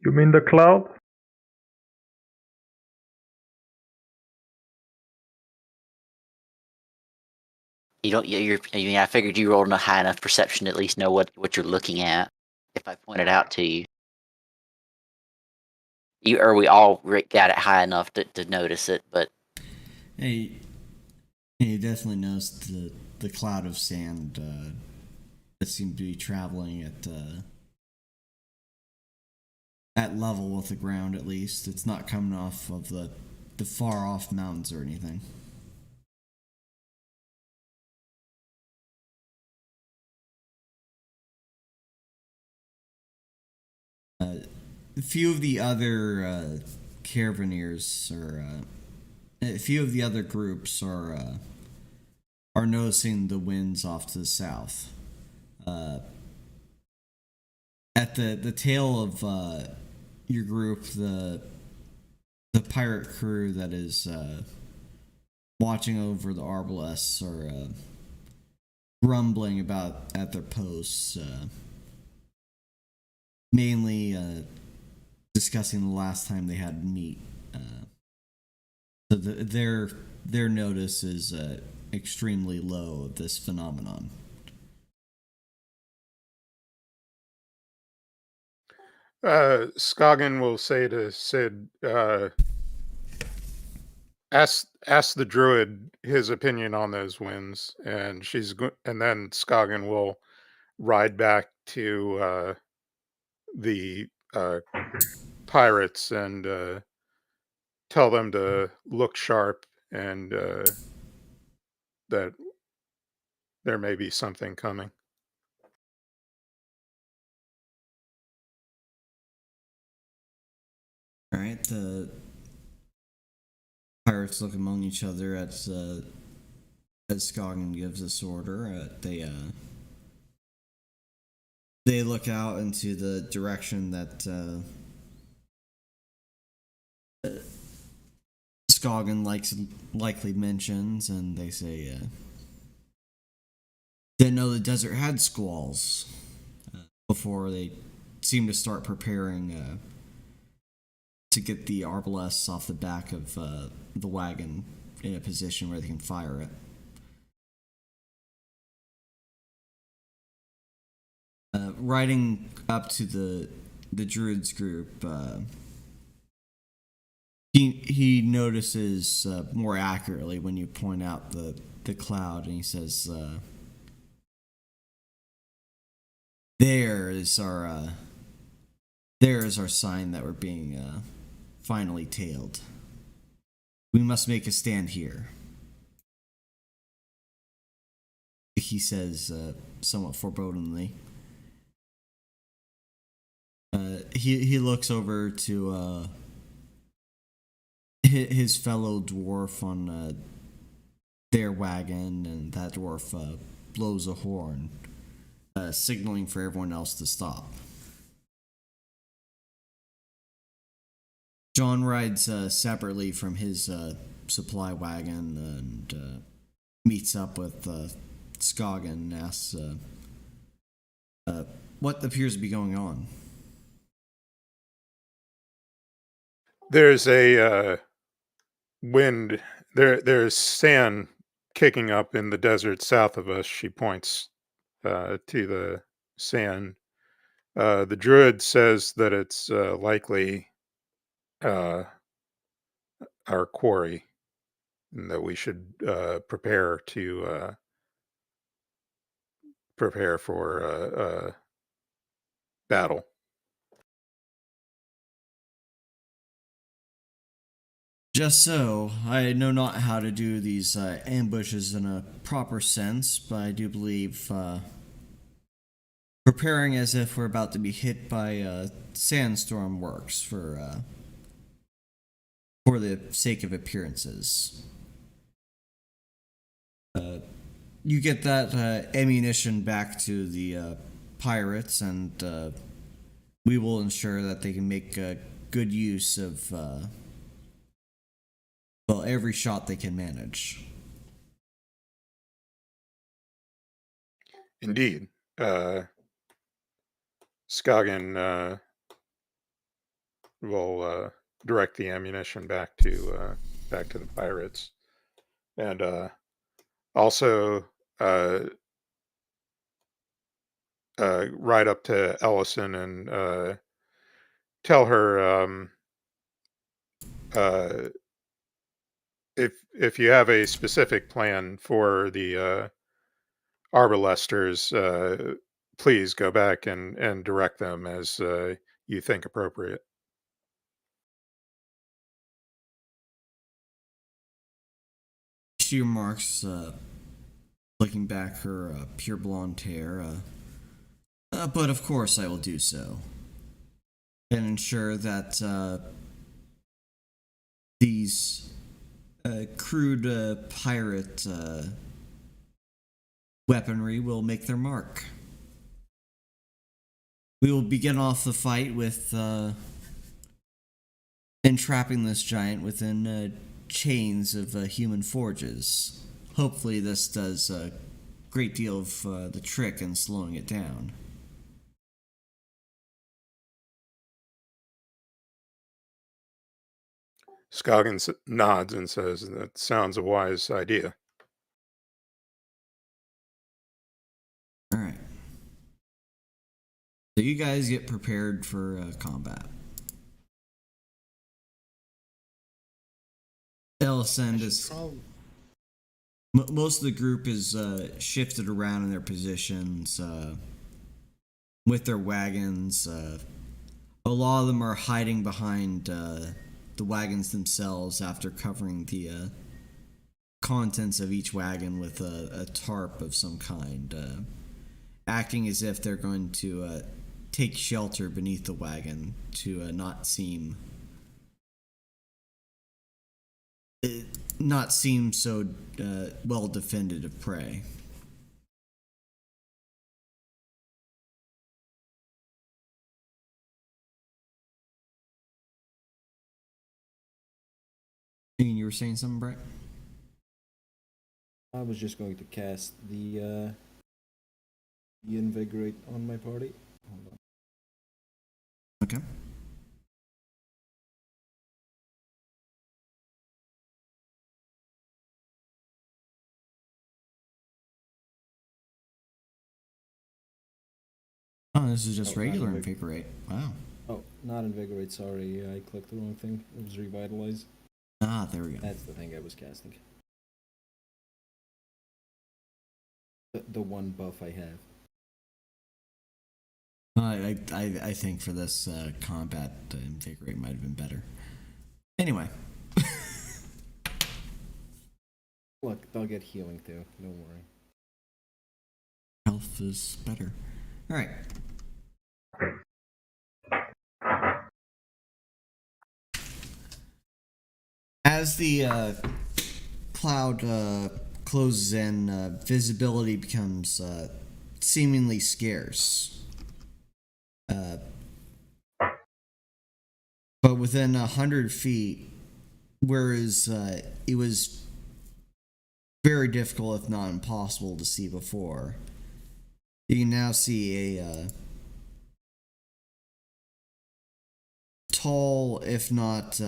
You mean the cloud? You don't. I figured you rolled a high enough perception to at least know what you're looking at. If I pointed out to you, we all got it high enough to notice it. But hey, you definitely noticed the cloud of sand that seemed to be traveling at level with the ground. At least it's not coming off of the far off mountains or anything. A few of the other caravaneers, or a few of the other groups, are noticing the winds off to the south. At the tail of your group, the pirate crew that is watching over the arbalests are grumbling about at their posts. Mainly discussing the last time they had meat. So their notice is extremely low of this phenomenon. Scoggin will say to Sid, ask the druid his opinion on those winds, and and then Scoggin will ride back to the pirates and tell them to look sharp, and that there may be something coming. All right, the pirates look among each other as Scoggin gives this order. They look out into the direction that Scoggin likely mentions, and they say, didn't know the desert had squalls, before they seem to start preparing to get the arbalests off the back of the wagon in a position where they can fire it. Riding up to the druids group, he notices more accurately when you point out the cloud, and he says, there is our sign that we're being finally tailed. We must make a stand here, he says somewhat forebodingly. He looks over to his fellow dwarf on their wagon, and that dwarf blows a horn, signaling for everyone else to stop. John rides separately from his supply wagon and meets up with Scoggin and asks what appears to be going on. There's a wind. There's sand kicking up in the desert south of us. She points to the sand. The druid says that it's likely our quarry, and that we should prepare for battle. Just so, I know not how to do these ambushes in a proper sense, but I do believe preparing as if we're about to be hit by a sandstorm works for the sake of appearances. You get that ammunition back to the pirates, and we will ensure that they can make good use of every shot they can manage. Indeed. Skagen will direct the ammunition back to the pirates, and also ride up to Ellison and tell her if you have a specific plan for the Arbalesters, please go back and direct them as you think appropriate. She remarks, looking back her pure blonde hair, but of course I will do so. And ensure that these crude pirate weaponry will make their mark. We will begin off the fight with entrapping this giant within chains of human forges. Hopefully this does a great deal of the trick in slowing it down. Scoggins nods and says, "That sounds a wise idea." Alright. So you guys get prepared for combat. Elisand is... Most of the group is shifted around in their positions with their wagons. A lot of them are hiding behind the wagons themselves after covering the contents of each wagon with a tarp of some kind, acting as if they're going to take shelter beneath the wagon to not seem so well defended of prey. You were saying something, Brett? I was just going to cast the invigorate on my party. Hold on. Okay. Oh, this is just regular invigorate. Wow. Oh, not invigorate, sorry. I clicked the wrong thing. It was revitalize. Ah, there we go. That's the thing I was casting. The one buff I have. I think for this combat, invigorate might have been better. Anyway. Look, they'll get healing too. Don't worry. Health is better. Alright. As the cloud closes in, visibility becomes seemingly scarce. But within 100 feet, whereas it was very difficult, if not impossible, to see before, you can now see a tall, if not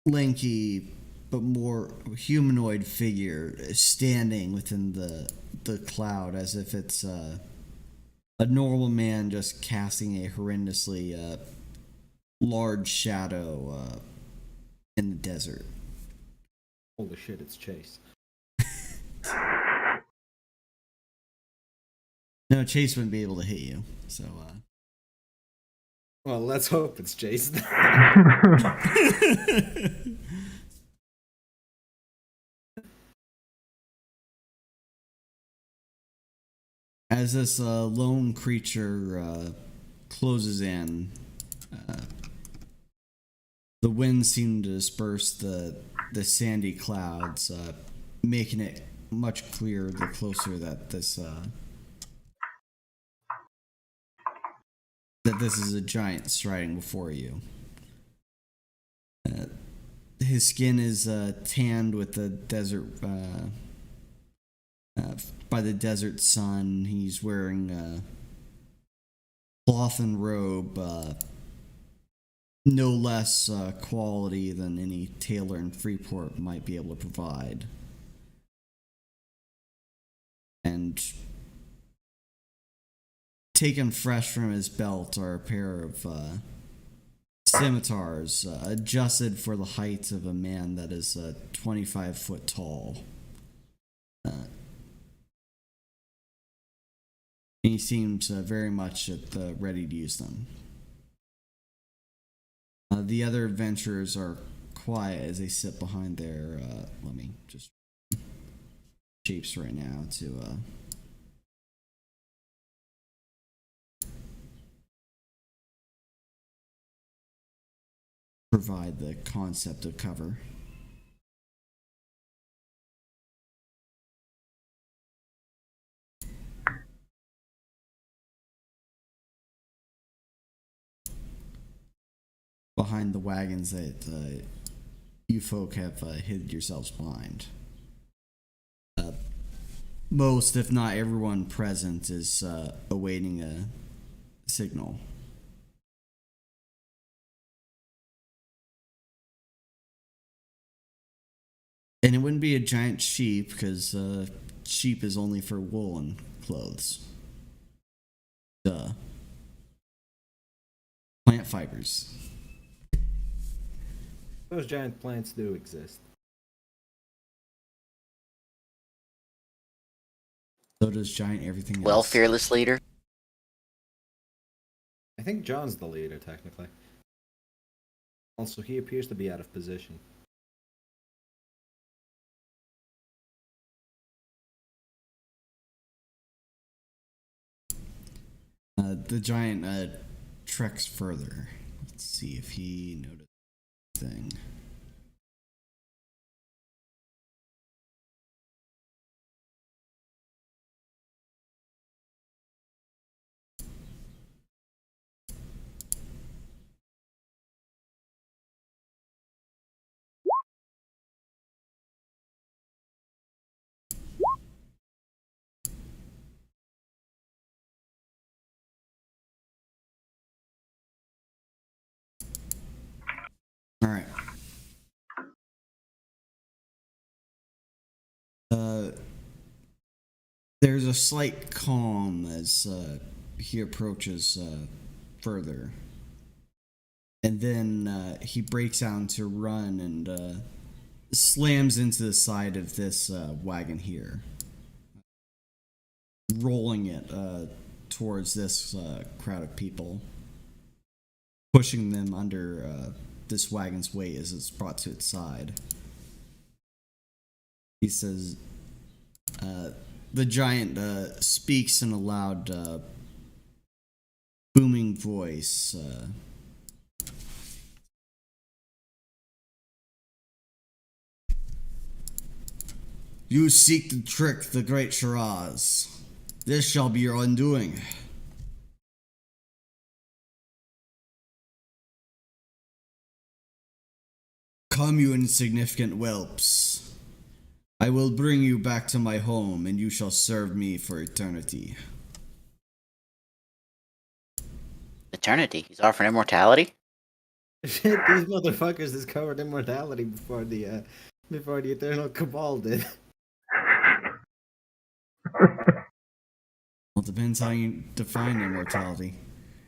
lanky but more humanoid figure standing within the cloud, as if it's a normal man just casting a horrendously large shadow in the desert. Holy shit, it's Chase. No, Chase wouldn't be able to hit you, so Well, let's hope it's Chase. As this lone creature closes in, the winds seem to disperse the the sandy clouds, making it much clearer the closer that this is a giant striding before you. His skin is tanned with the desert by the desert sun. He's wearing a cloth and robe, no less quality than any tailor in Freeport might be able to provide. And taken fresh from his belt are a pair of scimitars, adjusted for the height of a man that is 25 foot tall. He seems very much ready to use them. The other adventurers are quiet as they sit behind their, let me just shapes right now to provide the concept of cover. Behind the wagons that you folk have hid yourselves behind. Most, if not everyone present, is awaiting a signal. And it wouldn't be a giant sheep, because sheep is only for woolen clothes. Duh. Plant fibers. Those giant plants do exist. So does giant everything Well, else. fearless leader. I think John's the leader, technically. Also, he appears to be out of position. The giant treks further. Let's see if he noticed anything. All right. There's a slight calm as he approaches further. And then he breaks out into run and slams into the side of this wagon here, rolling it towards this crowd of people, pushing them under this wagon's weight as it's brought to its side. He says, the giant speaks in a loud, booming voice. You seek to trick the great Shiraz. This shall be your undoing. Come, you insignificant whelps. I will bring you back to my home, and you shall serve me for eternity. Eternity? He's offering immortality? Shit, these motherfuckers discovered immortality before the Eternal Cabal did. Well, it depends how you define immortality.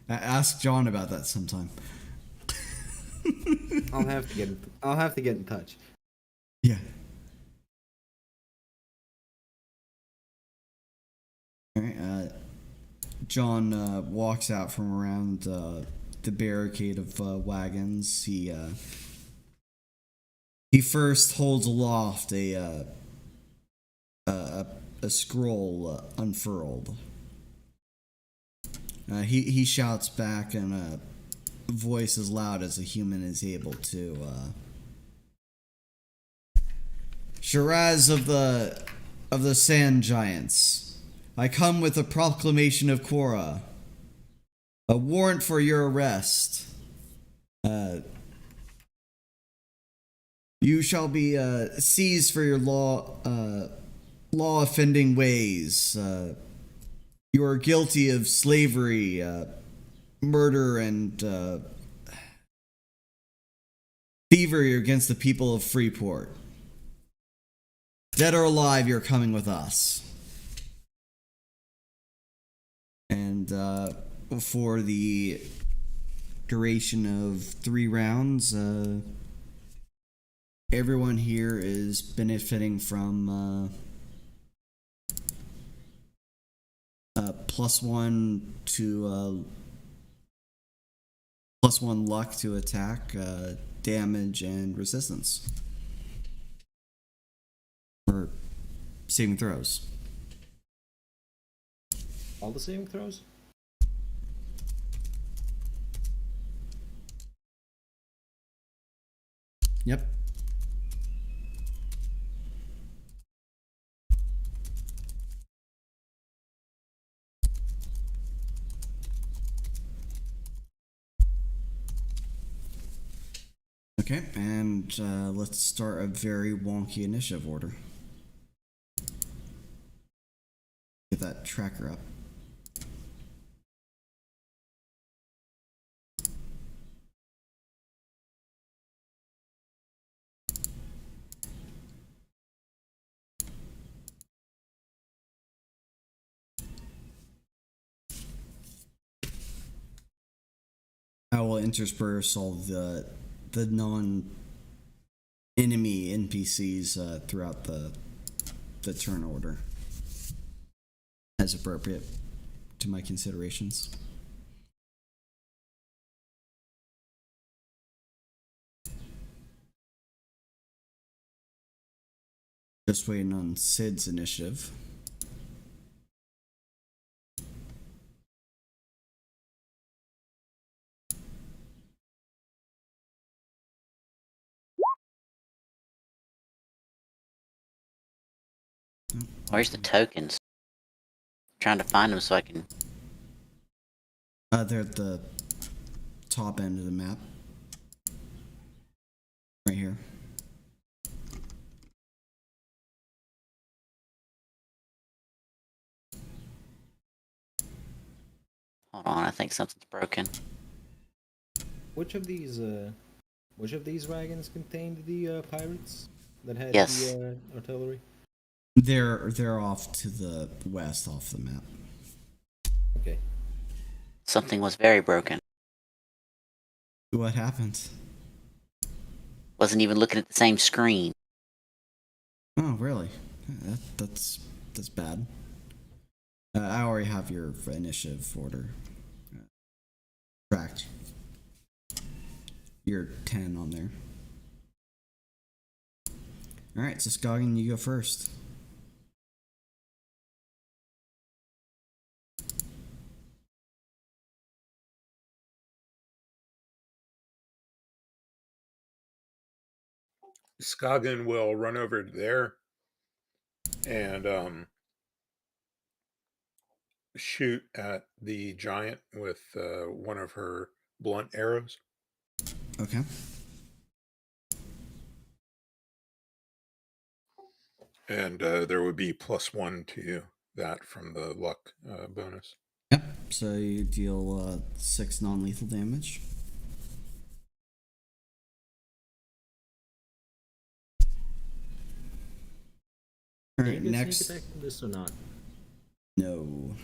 Ask John about that sometime. I'll have to get in touch. Yeah. Alright, John walks out from around the barricade of wagons. He first holds aloft a scroll unfurled. He shouts back in a voice as loud as a human is able to. Shiraz of the Sand Giants, I come with a proclamation of Korra. A warrant for your arrest. You shall be seized for your law-offending ways. You are guilty of slavery, murder, and thievery against the people of Freeport. Dead or alive, you're coming with us. And for the duration of 3 rounds, everyone here is benefiting from +1 to +1 luck to attack, damage, and resistance. Or saving throws. All the saving throws? Yep. Okay, and let's start a very wonky initiative order. Get that tracker up. I will intersperse all the non-enemy NPCs throughout the turn order, as appropriate to my considerations. Just waiting on Sid's initiative. Where's the tokens? I'm trying to find them so I can. They're at the top end of the map. Right here. Hold on, I think something's broken. Which of these wagons contained the pirates that had Yes. the artillery? They're off to the west, off the map. Okay. Something was very broken. What happened? Wasn't even looking at the same screen. Oh, really? That's bad. I already have your initiative order tracked. You're 10 on there. Alright, so Scoggin, you go first. Scoggin will run over there and shoot at the giant with one of her blunt arrows. Okay. And there would be +1 to that from the luck bonus. Yep. So you deal 6 non-lethal damage. All right, Can you get next. sneak attack from this or not? No.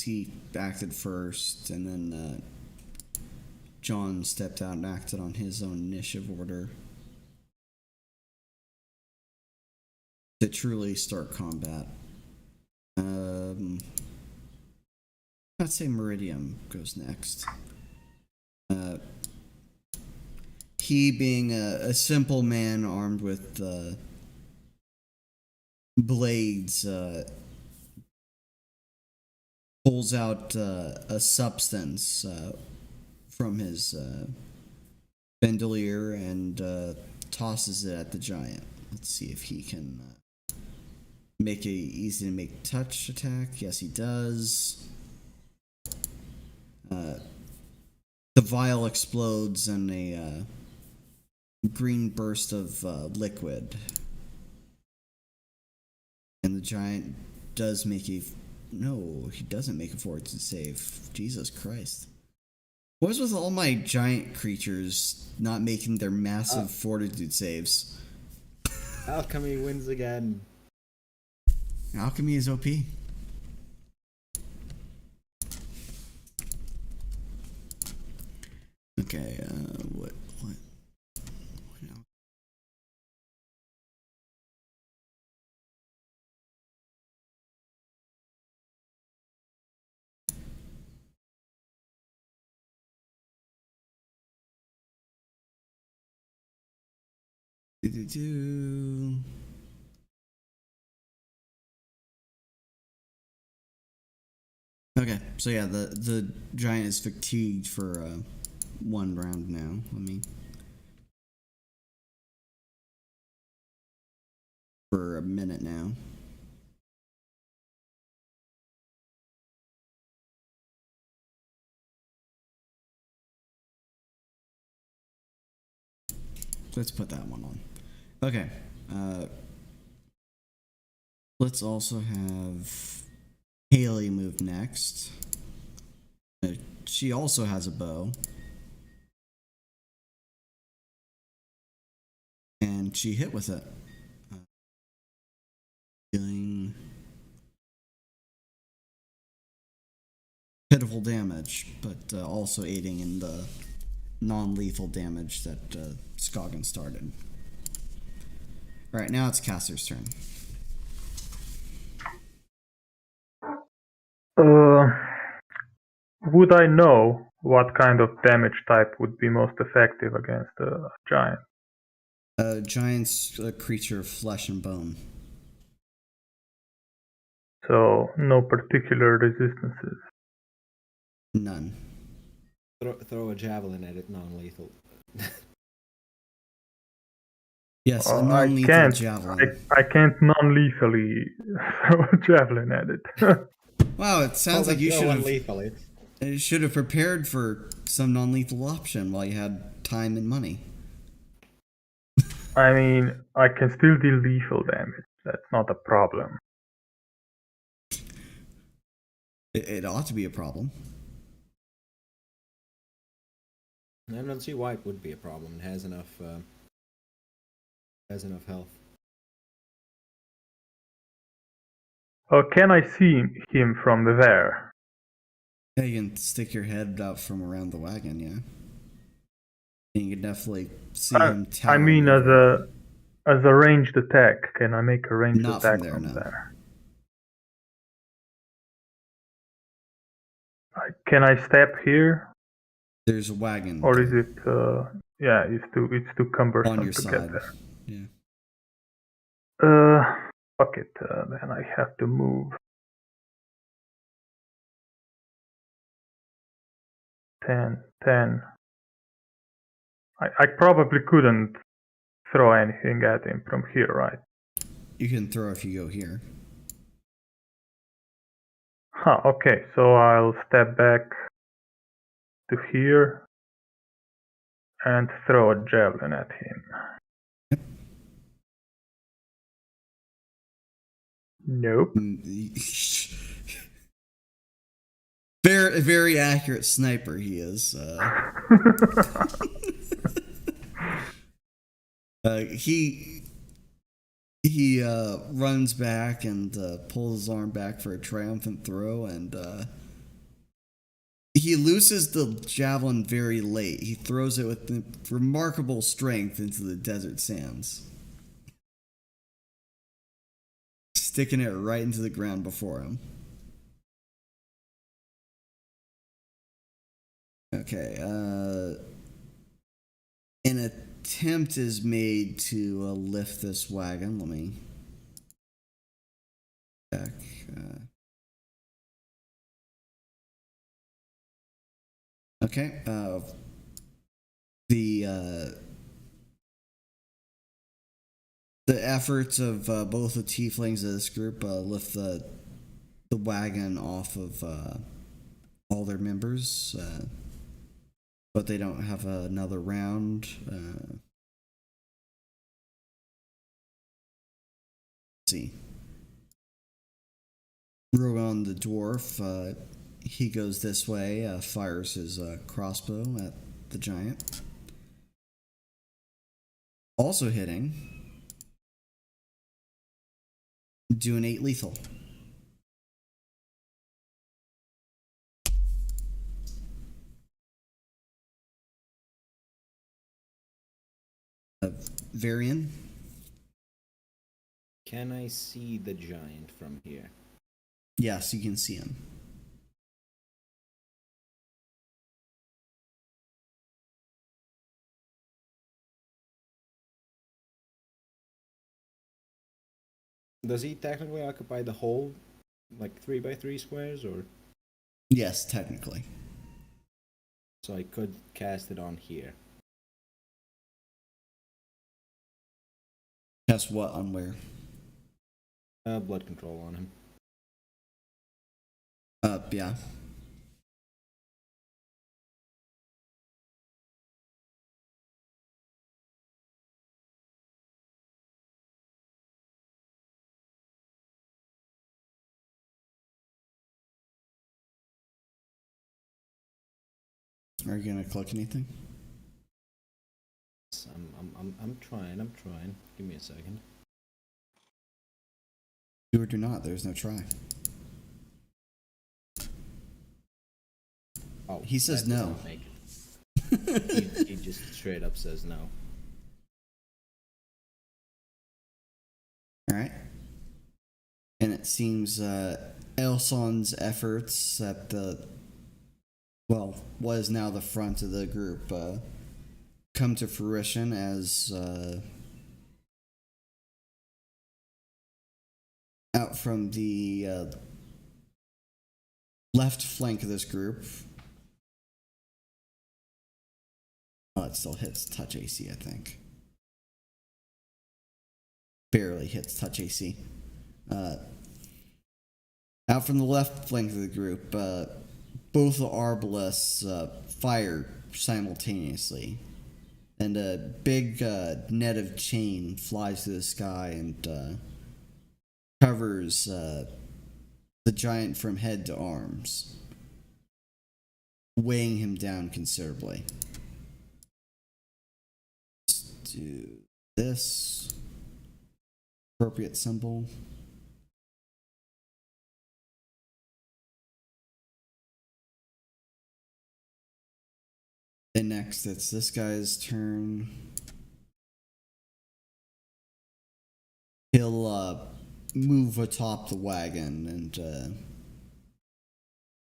He acted first, and then John stepped out and acted on his own initiative order to truly start combat. I'd say Meridium goes next. He, being a simple man armed with blades, pulls out a substance from his bandolier and tosses it at the giant. let's see if he can make a easy to make touch attack. Yes, he does. The vial explodes in a green burst of liquid. And the giant does make a... No, he doesn't make a fortitude save. Jesus Christ. What is with all my giant creatures not making their massive fortitude saves? Alchemy wins again. Alchemy is OP. Okay, what now? Do. Okay, so yeah, the giant is fatigued for one round now. Let me for a minute now. Let's put that one on. Okay. Let's also have Haley move next. She also has a bow. And she hit with it. Dealing pitiful damage, but also aiding in the non-lethal damage that Scoggin started. Alright, now it's Caster's turn. Would I know what kind of damage type would be most effective against a giant? Giant's a creature of flesh and bone. So, no particular resistances. None. Throw a javelin at it, non-lethal. Yes, a I non-lethal can't. javelin. I can't non-lethally throw a javelin at it. Wow, it sounds like you lethally. should have prepared for some non-lethal option while you had time and money. I mean, I can still deal lethal damage. That's not a problem. It ought to be a problem. I don't see why it would be a problem. It has enough health. Can I see him from there? Yeah, you can stick your head out from around the wagon, yeah. And you can definitely see him I mean, towering as a ranged attack, can I make a ranged Not attack from there, no. there? Can I step here? There's a wagon. Or is it? Yeah, it's too cumbersome on your to side? get there. Yeah. Fuck it. Then I have to move. 10. I probably couldn't throw anything at him from here, right? You can throw if you go here. Huh, okay, so I'll step back to here and throw a javelin at him. Yep. Nope. Very, very accurate sniper he is. He runs back and pulls his arm back for a triumphant throw, and he loses the javelin very late. He throws it with remarkable strength into the desert sands, sticking it right into the ground before him. Okay, an attempt is made to lift this wagon. Let me check. Okay, The efforts of both the tieflings of this group lift the wagon off of all their members, but they don't have another round. Let's see. Rogan the dwarf, he goes this way, fires his crossbow at the giant. Also hitting. Do an 8 lethal. Varian. Can I see the giant from here? Yes, you can see him. Does he technically occupy the whole, like 3x3 squares, or? Yes, technically. So I could cast it on here. Cast what on where? Blood control on him. Yeah. Are you gonna click anything? I'm trying. Give me a second. Do or do not. There's no try. Oh, He says that does no. not make it. he just straight up says no. Alright. And it seems Elson's efforts at what is now the front of the group come to fruition as out from the left flank of this group. Oh, it still hits touch AC, I think. Barely hits touch AC. Out from the left flank of the group, both the arbalists fire simultaneously. And a big net of chain flies through the sky and covers the giant from head to arms, weighing him down considerably. Let's do this. Appropriate symbol. And next, it's this guy's turn. He'll move atop the wagon and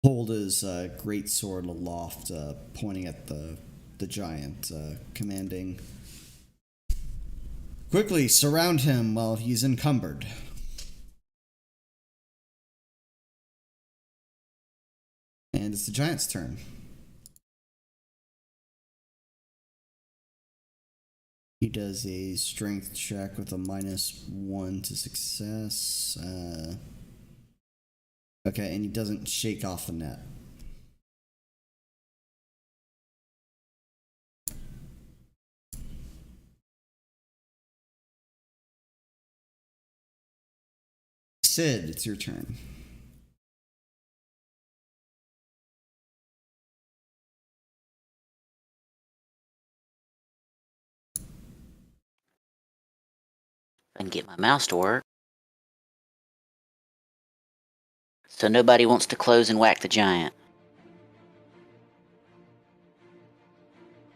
hold his great sword aloft, pointing at the giant, commanding, "Quickly surround him while he's encumbered." And it's the giant's turn. He does a strength check with a -1 to success. Okay, and he doesn't shake off the net. Sid, it's your turn. I can get my mouse to work. So nobody wants to close and whack the giant.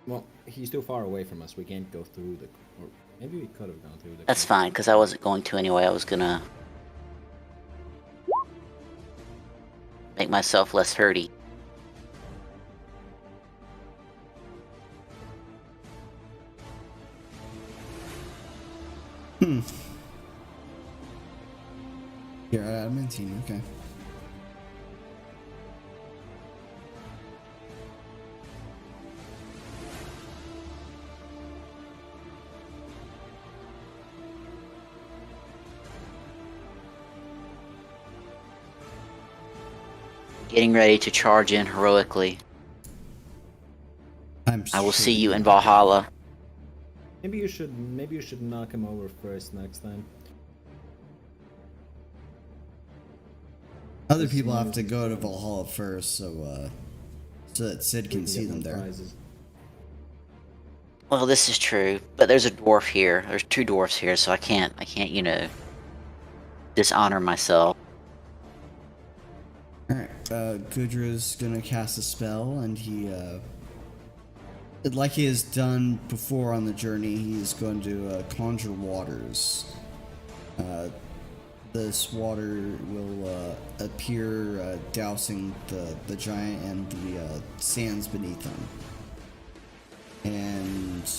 Well, he's too far away from us. We can't go through the. Or maybe we could have gone through the. That's fine, because I wasn't going to anyway. I was gonna make myself less hurty. You're adamantine, okay. getting ready to charge in heroically. I will see you in Valhalla. Maybe you should knock him over first next time. Other people have to go to Valhalla first, so that Sid can see them there. Prizes. Well, this is true, but there's a dwarf here. There's 2 dwarfs here, so I can't, dishonor myself. Alright, Gudra's gonna cast a spell, and he, like he has done before on the journey, he is going to conjure waters. This water will appear, dousing the giant and the sands beneath him. And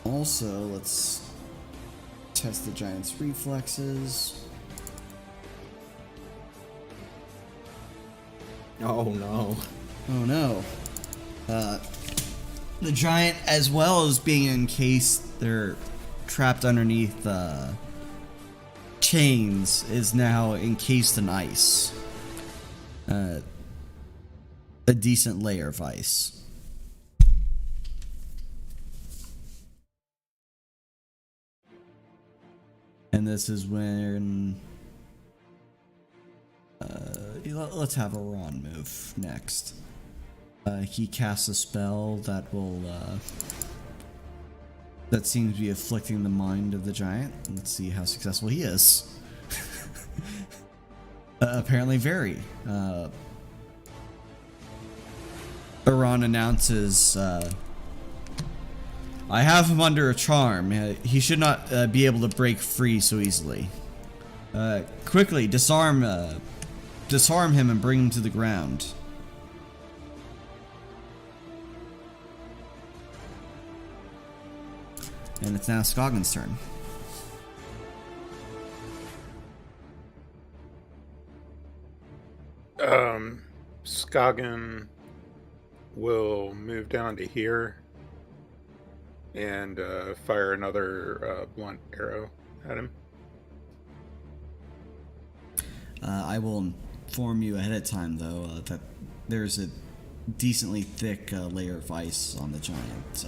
also, let's test the giant's reflexes. Oh no. Oh no. The giant, as well as being encased, they're trapped underneath chains, is now encased in ice. A decent layer of ice. And this is when let's have a Ron move next. He casts a spell that will that seems to be afflicting the mind of the giant. Let's see how successful he is. Apparently very. Ron announces, I have him under a charm. He should not be able to break free so easily. Quickly, disarm him and bring him to the ground. And it's now Skagen's turn. Skagen will move down to here and fire another blunt arrow at him. I will inform you ahead of time, though, that there's a decently thick layer of ice on the giant.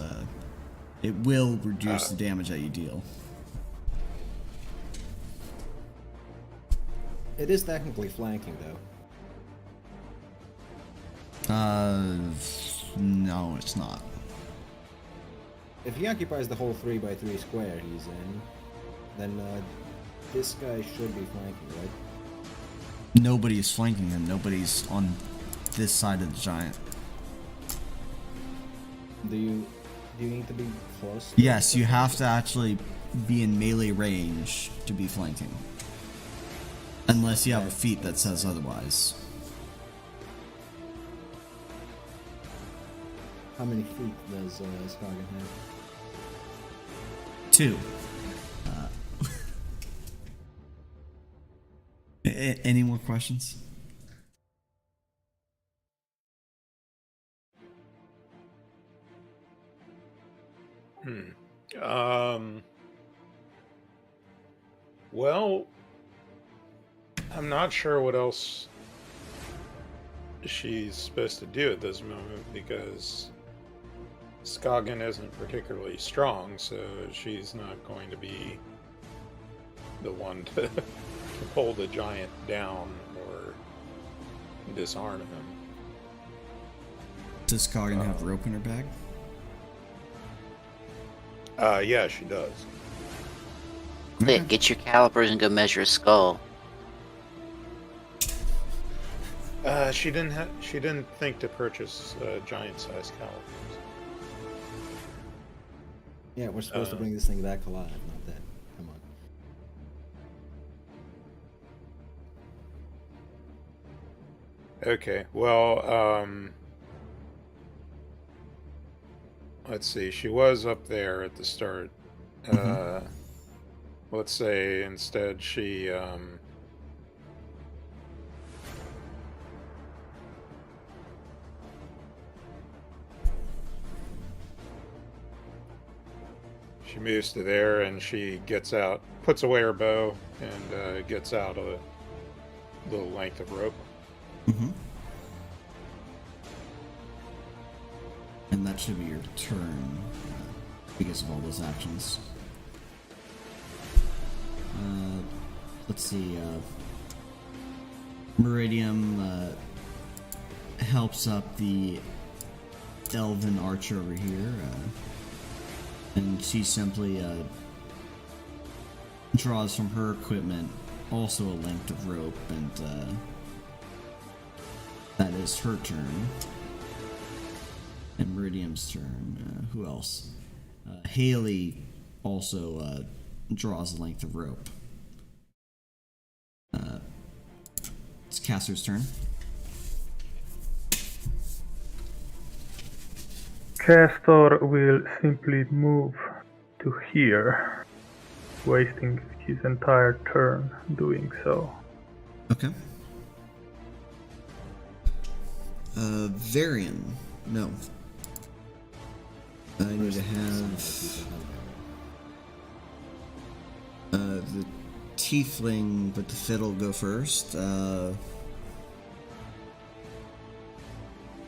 It will reduce the damage that you deal. It is technically flanking, though. No, it's not. If he occupies the whole 3x3 square he's in, then this guy should be flanking, right? Nobody is flanking him. Nobody's on this side of the giant. Do you need to be close? Yes, you have to actually be in melee range to be flanking. Unless you have a feat that says otherwise. How many feet does Skagen have? 2. Any more questions? Well, I'm not sure what else she's supposed to do at this moment because Skagen isn't particularly strong, so she's not going to be the one to pull the giant down or disarm him. Does Skagen have rope in her bag? Yeah, she does. Quick, get your calipers and go measure a skull. She didn't think to purchase giant-sized calipers. Yeah, we're supposed to bring this thing back alive, not dead. Come on. Okay, well, let's see. She was up there at the start. Let's say instead she moves to there and she gets out, puts away her bow, and gets out a little length of rope. And that should be your turn because of all those actions. Let's see. Meridium helps up the elven archer over here, and she simply draws from her equipment also a length of rope, and that is her turn. And Meridium's turn. Who else? Haley also draws a length of rope. It's Caster's turn. Castor will simply move to here, wasting his entire turn doing so. Okay. Varian. No. I need to have the tiefling with the fiddle go first.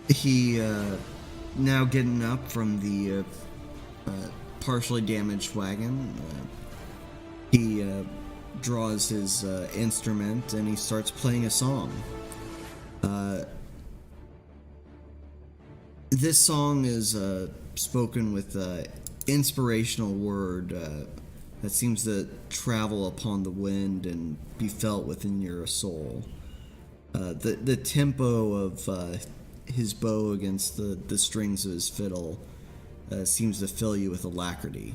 He now getting up from the partially damaged wagon. He draws his instrument and he starts playing a song. This song is spoken with inspirational word that seems to travel upon the wind and be felt within your soul. The tempo of his bow against the strings of his fiddle seems to fill you with alacrity.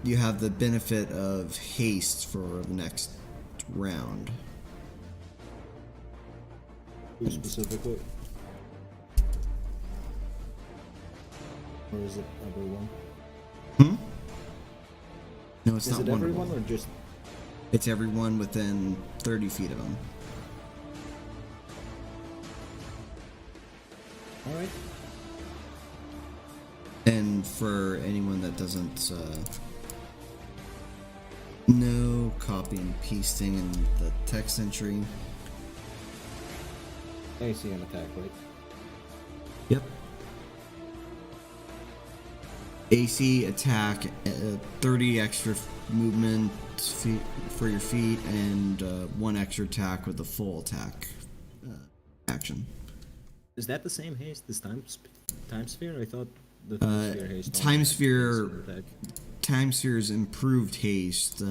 You have the benefit of haste for the next round. Who specifically? Or is it everyone? No, it's Is not it one everyone of them. or just... It's everyone within 30 feet of him. Alright. And for anyone that doesn't know, copy and pasting in the text entry. AC and attack, right? Yep. AC, attack, 30 extra movement for your feet, and 1 extra attack with a full attack action. Is that the same haste this time sphere? I thought the time sphere haste. Time sphere's improved haste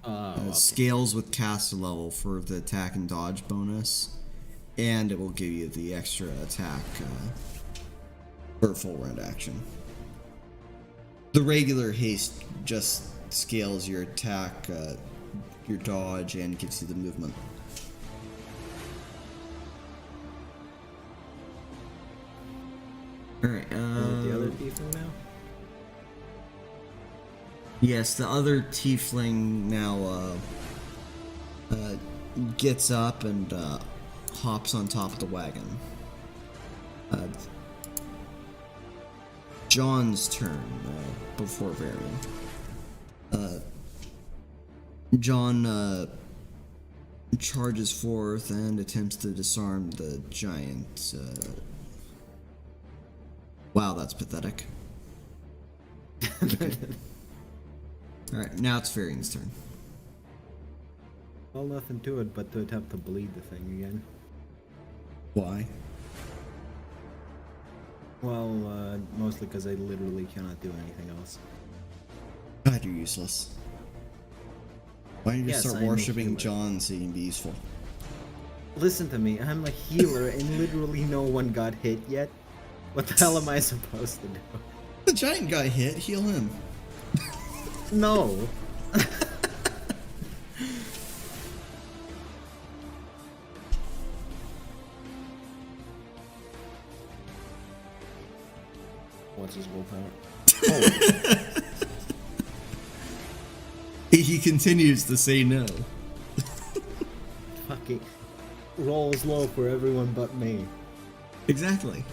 Okay. scales with caster level for the attack and dodge bonus, and it will give you the extra attack for full round action. The regular haste just scales your attack, your dodge, and gives you the movement. Alright, Is it the other tiefling now? Yes, the other tiefling now gets up and hops on top of the wagon. John's turn before Varian. John charges forth and attempts to disarm the giant. Wow, that's pathetic. Okay. Alright, now it's Varian's turn. Well, nothing to it but to attempt to bleed the thing again. Why? Well, mostly because I literally cannot do anything else. God, you're useless. Why don't you just Yes, start I am a worshipping healer. John so you can be useful? Listen to me, I'm a healer and literally no one got hit yet. What the hell am I supposed to do? The giant got hit, heal him. No! What's his willpower? Oh, He continues to say no. fucking rolls low for everyone but me. Exactly.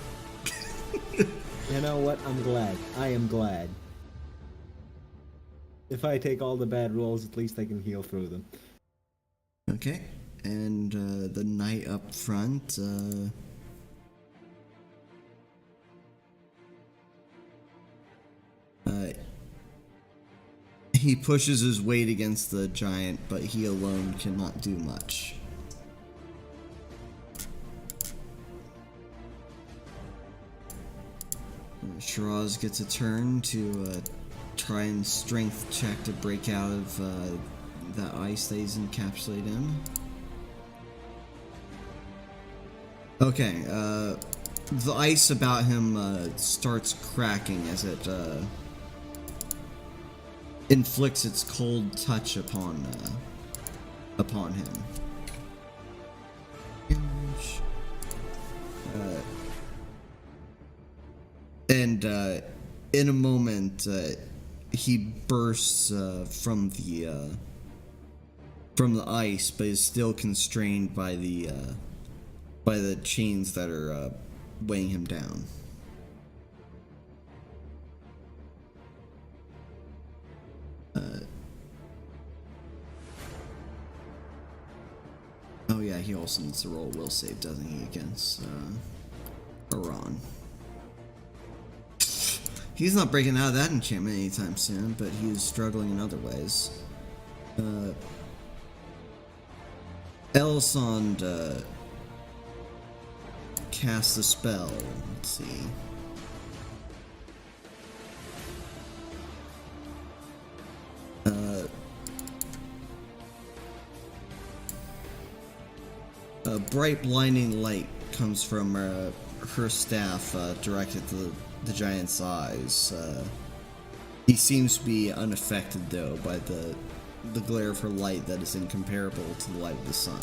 You know what? I'm glad. I am glad. If I take all the bad rolls, at least I can heal through them. Okay, and the knight up front He pushes his weight against the giant, but he alone cannot do much. Shiraz gets a turn to try and strength check to break out of that ice that he's encapsulated in. Okay, the ice about him starts cracking as it inflicts its cold touch upon him. And in a moment, he bursts from the ice, but is still constrained by the chains that are weighing him down. Oh yeah, he also needs to roll a will save, doesn't he, against Iran. He's not breaking out of that enchantment anytime soon, but he is struggling in other ways. Elisand casts a spell. Let's see. A bright blinding light comes from her staff directed to the giant's eyes. He seems to be unaffected, though, by the glare of her light that is incomparable to the light of the sun.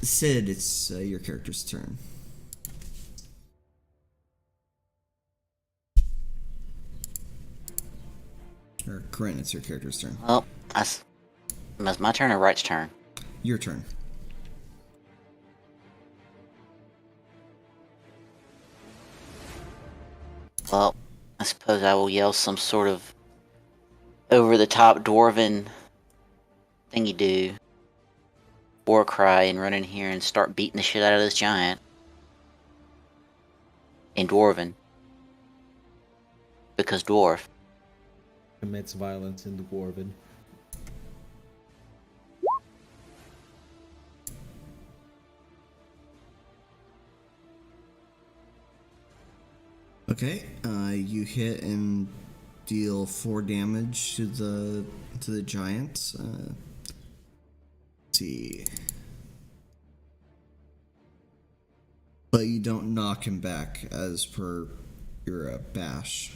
Sid, it's your character's turn. Or Korinne, it's your character's turn. Well, that's my turn or Wright's turn? Your turn. Well, I suppose I will yell some sort of over-the-top dwarven thingy-do war cry and run in here and start beating the shit out of this giant. In dwarven. Because dwarf. Commits violence in the dwarven. Okay, you hit and deal 4 damage to the giant. Let's see. But you don't knock him back as per your bash.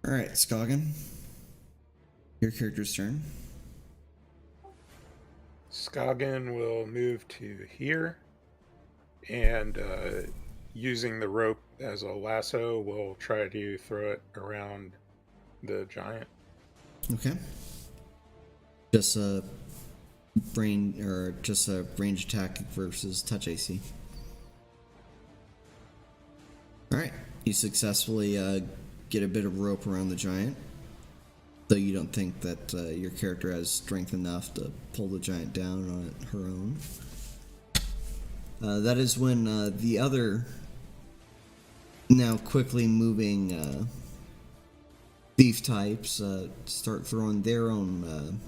Alright, Skoggin. Your character's turn. Skoggin will move to here, and using the rope as a lasso, will try to throw it around the giant. Okay. Just a range attack versus touch AC. Alright, you successfully get a bit of rope around the giant, though you don't think that your character has strength enough to pull the giant down on it her own. That is when the other, now quickly moving thief types start throwing their own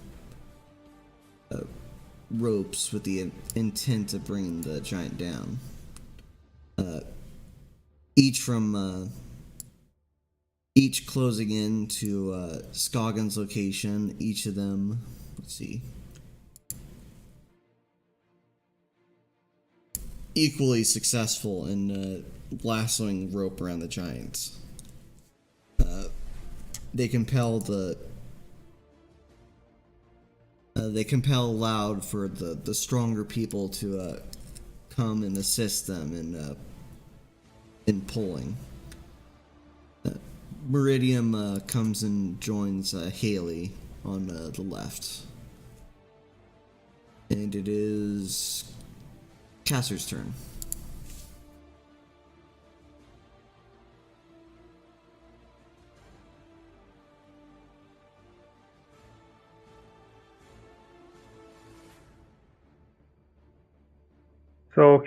ropes with the intent of bringing the giant down. Each closing in to Skoggin's location, each of them, let's see, equally successful in lassoing rope around the giant. They compel loud for the stronger people to come and assist them in pulling. Meridium comes and joins Haley on the left. And it is Casser's turn. So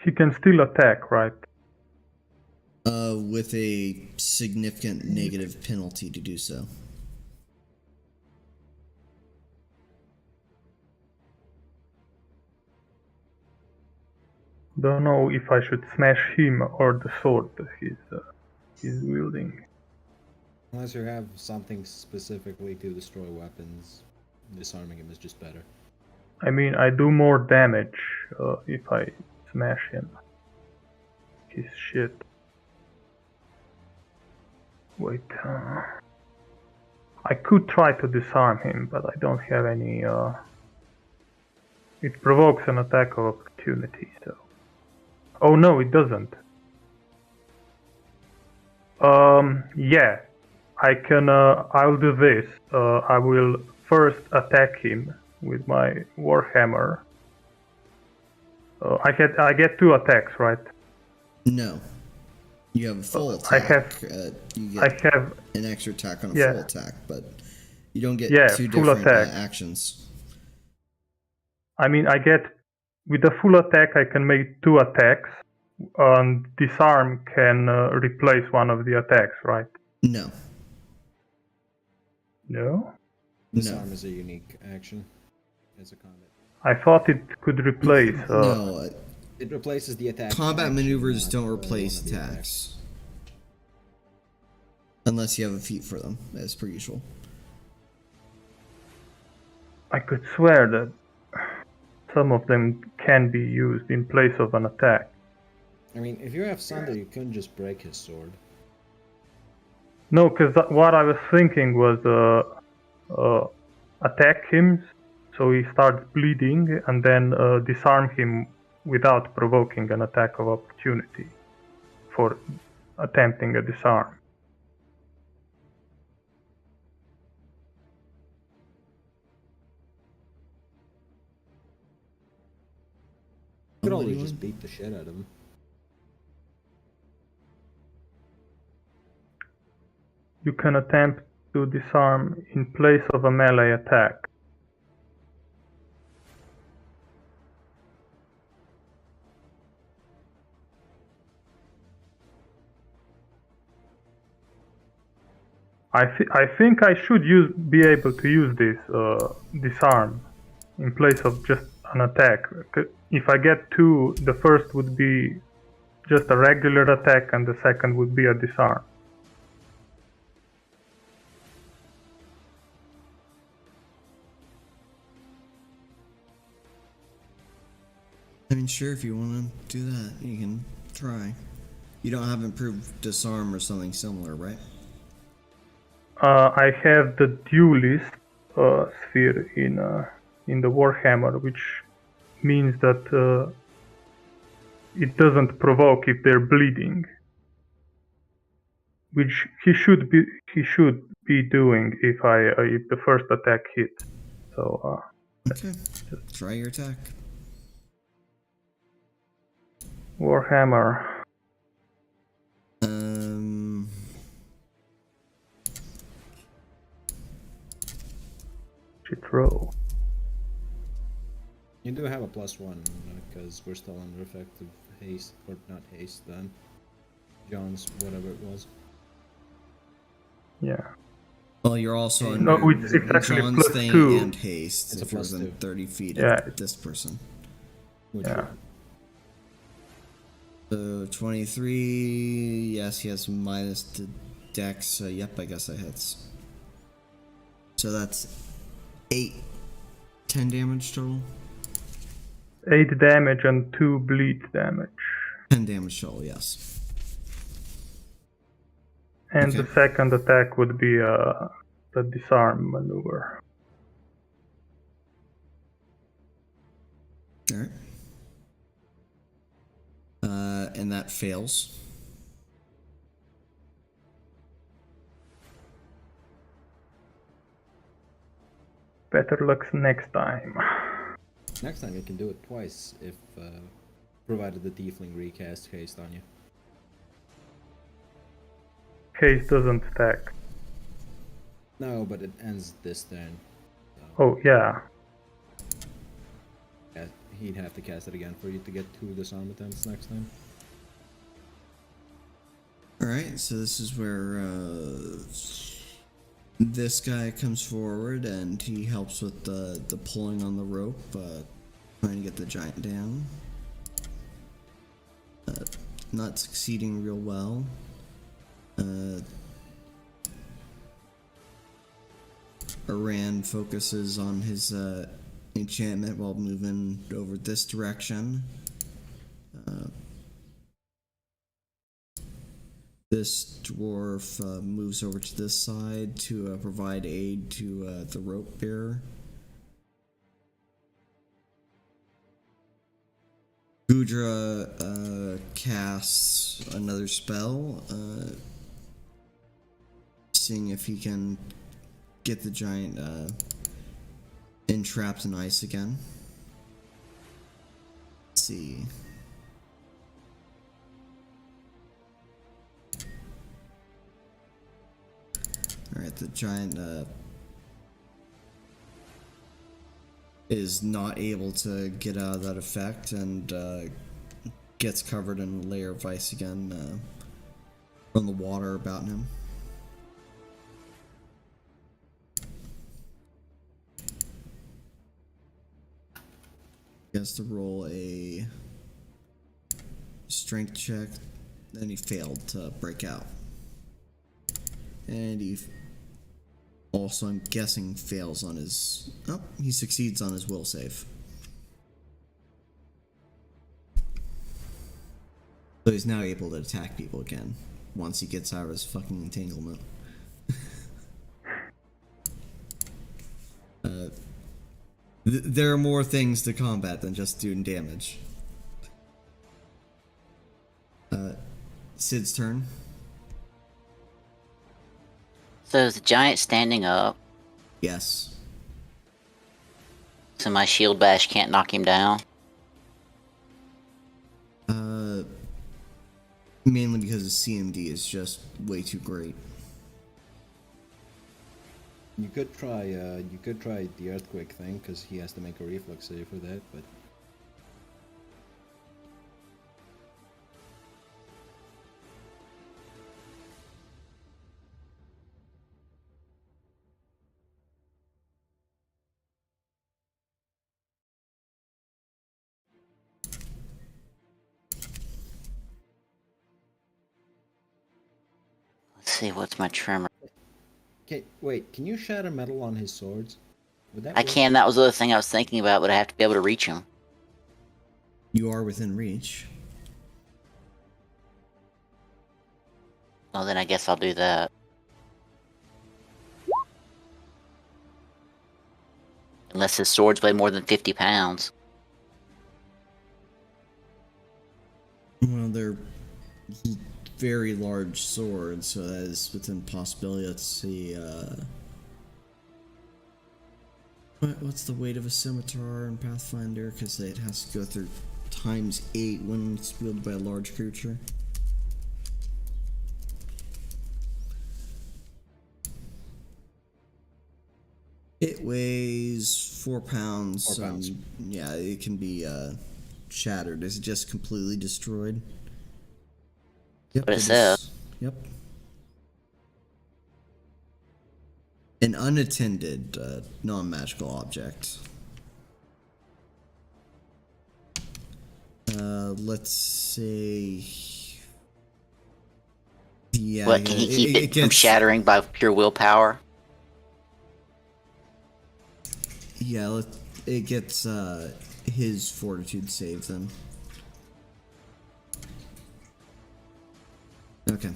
he can still attack, right? With a significant negative penalty to do so. Don't know if I should smash him or the sword that he's wielding. Unless you have something specifically to destroy weapons, disarming him is just better. I mean, I do more damage if I smash him. His shit. Wait. I could try to disarm him, but I don't have any. It provokes an attack of opportunity, so. Oh no, it doesn't. Yeah. I can. I'll do this. I will first attack him with my warhammer. I get 2 attacks, right? No. You have a full I attack. have- You I get have. an extra attack on a Yeah. full attack, but you don't get Yeah, 2 full different attack. actions. I mean, I get. With a full attack, I can make 2 attacks. And disarm can replace one of the attacks, right? No. No? Disarm is a unique action as a combat. I thought it could replace. No. It replaces the attack. Combat action, maneuvers not, don't one replace of the attacks. Unless you have a feat for them, as per usual. I could swear that some of them can be used in place of an attack. I mean, if you have Sunder, you couldn't just break his sword. No, because what I was thinking was attack him so he starts bleeding, and then disarm him without provoking an attack of opportunity for attempting a disarm. You could Oh, always anyone? just beat the shit out of him. You can attempt to disarm in place of a melee attack. I think I should be able to use this disarm in place of just an attack. If I get 2, the first would be just a regular attack, and the second would be a disarm. I mean, sure, if you want to do that, you can try. You don't have improved disarm or something similar, right? I have the duelist sphere in the Warhammer, which means that it doesn't provoke if they're bleeding, which he should be doing if the first attack hits. So Okay. Try your attack. Warhammer. Should roll. You do have a +1 because we're still under effect of haste, or not haste then. John's whatever it was. Yeah. Well, you're also No, under it's actually John's +2. thing and haste It's a if you're within +2. 30 feet Yeah. of this person. Which Yeah. one? So 23, yes, he has minus to dex, so yep, I guess that hits. So that's 10 damage total? 8 damage and 2 bleed damage. 10 damage total, yes. And Okay. the second attack would be the disarm maneuver. Alright. And that fails. Better luck next time. Next time you can do it twice if provided the tiefling recast haste on you. Haste doesn't stack. No, but it ends this turn. Oh, yeah. he'd have to cast it again for you to get 2 disarm attempts next time. Alright, so this is where this guy comes forward and he helps with the pulling on the rope, trying to get the giant down. Not succeeding real well. Aran focuses on his enchantment while moving over this direction. This dwarf moves over to this side to provide aid to the rope bearer. Gudra casts another spell, seeing if he can get the giant entrapped in ice again. Let's see. Alright, the giant is not able to get out of that effect and gets covered in a layer of ice again from the water about him. He has to roll a strength check, then he failed to break out. And he also, I'm guessing, fails on his... Oh, he succeeds on his will save. So he's now able to attack people again, once he gets out of his fucking entanglement. There are more things to combat than just doing damage. Sid's turn. So is the giant standing up? Yes. So my shield bash can't knock him down? Mainly because his CMD is just way too great. You could try the earthquake thing, because he has to make a reflex save for that, but... Let's see, what's my tremor? Okay, wait, can you shatter metal on his swords? Would that I work? can, that was the other thing I was thinking about, but I have to be able to reach him. You are within reach. Well, then I guess I'll do that. Unless his swords weigh more than 50 pounds. Well, they're very large swords, so that is within possibility. Let's see, what's the weight of a scimitar in Pathfinder? Because it has to go through ×8 when it's wielded by a large creature. It weighs 4 pounds. 4 pounds. Yeah, it can be shattered. Is it just completely destroyed? Yep, What it says. Yep. An unattended, non-magical object. Let's say... Yeah, What, can he keep it from gets, shattering by pure willpower? Yeah, it gets his fortitude save then. Okay.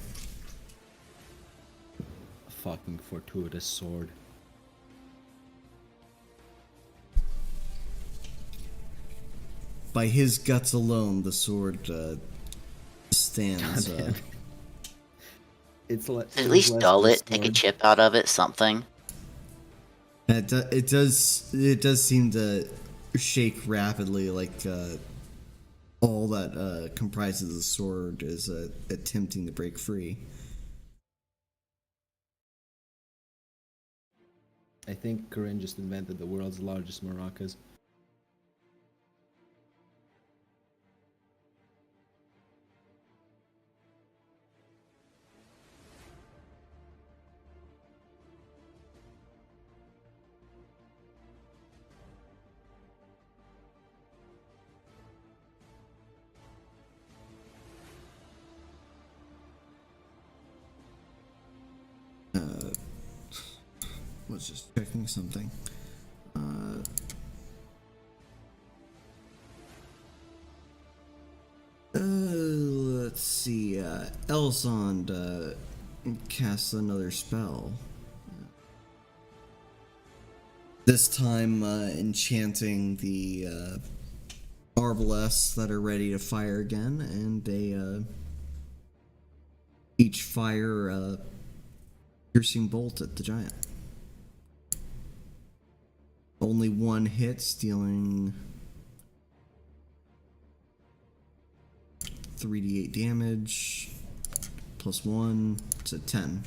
A fucking fortuitous sword. By his guts alone, the sword stands. It's At least dull it, take a chip out of it, something. It does seem to shake rapidly, like all that comprises the sword is attempting to break free. I think Korinne just invented the world's largest maracas. Was just checking something. Let's see. Elsond casts another spell. This time, enchanting the arbalests that are ready to fire again, and they each fire a piercing bolt at the giant. Only one hit, dealing 3d8 damage, plus 1, it's a 10.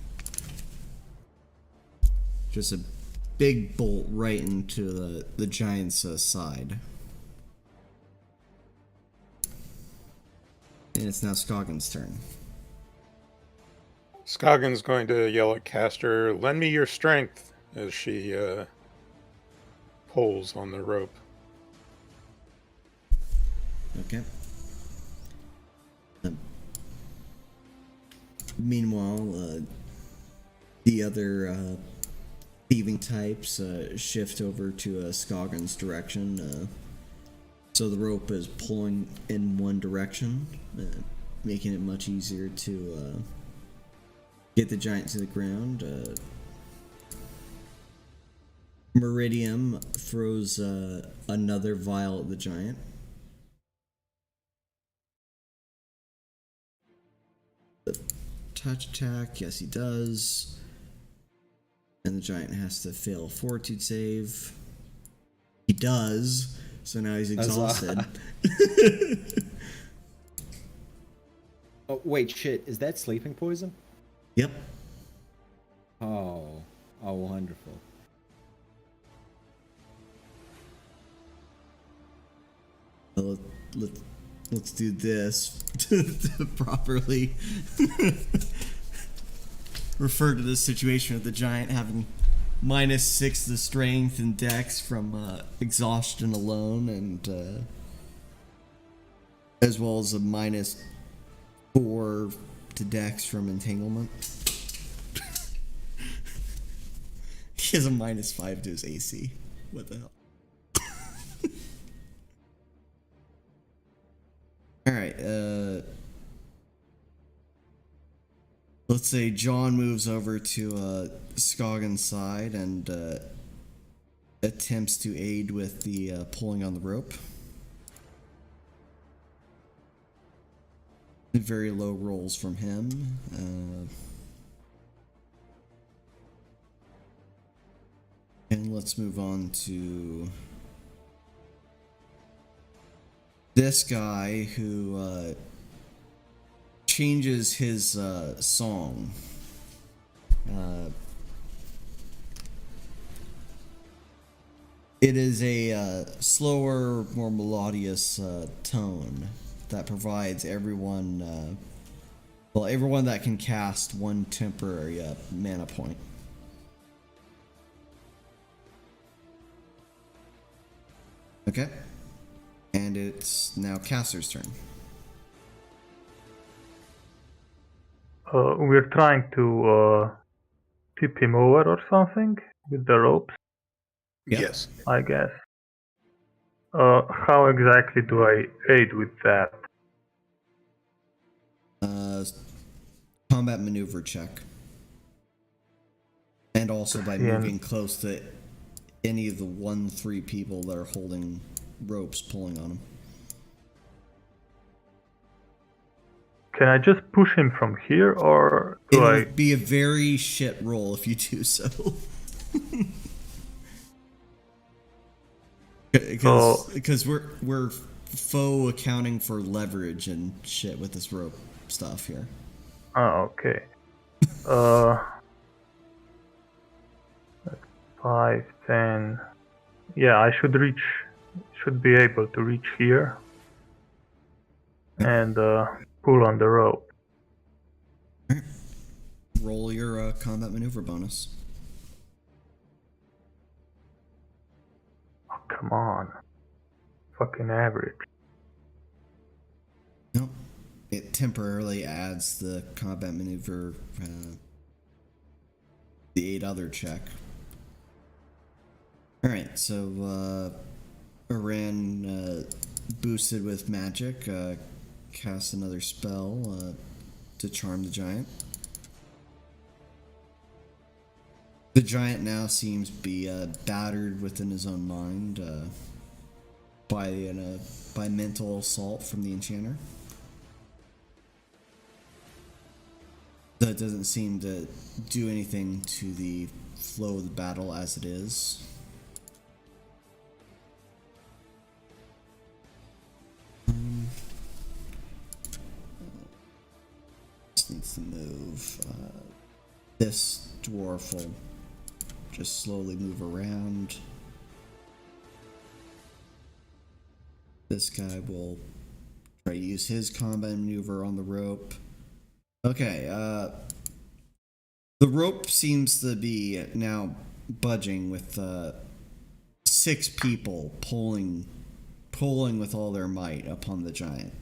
Just a big bolt right into the giant's side. And it's now Scoggins' turn. Scoggins going to yell at Caster, "Lend me your strength," as she pulls on the rope. Okay. Meanwhile, the other thieving types shift over to Scoggins' direction. So the rope is pulling in one direction, making it much easier to get the giant to the ground. Meridium throws another vial at the giant. Touch attack, yes he does. And the giant has to fail a fortitude save. He does, so now he's exhausted. Oh, wait, shit. Is that sleeping poison? Yep. Oh, wonderful. Well, let's do this to properly refer to this situation of the giant having -6 the strength and dex from exhaustion alone, and as well as a -4 to dex from entanglement. He has a -5 to his AC. What the hell? Alright, let's say John moves over to Scoggins' side and attempts to aid with the pulling on the rope. Very low rolls from him. And let's move on to this guy who changes his song. It is a slower, more melodious tone that provides everyone, everyone that can cast one temporary mana point. Okay. And it's now Caster's turn. We're trying to tip him over or something with the ropes, Yep. Yes. I guess. How exactly do I aid with that? Combat maneuver check. And also by moving close to any of the 1-3 people that are holding ropes pulling on him. Can I just push him from here, or do It'll I... be a very shit roll if you do so. Because we're faux accounting for leverage and shit with this rope stuff here. Oh, okay. 5, 10... Yeah, I should be able to reach here. And pull on the rope. Roll your combat maneuver bonus. Oh, come on. Fucking average. Nope. It temporarily adds the combat maneuver the 8 other check. Alright, so Iran boosted with magic, cast another spell to charm the giant. The giant now seems to be battered within his own mind by mental assault from the enchanter. That doesn't seem to do anything to the flow of the battle as it is. Just needs to move. This dwarf will just slowly move around. This guy will try to use his combat maneuver on the rope. Okay, the rope seems to be now budging with 6 people pulling with all their might upon the giant.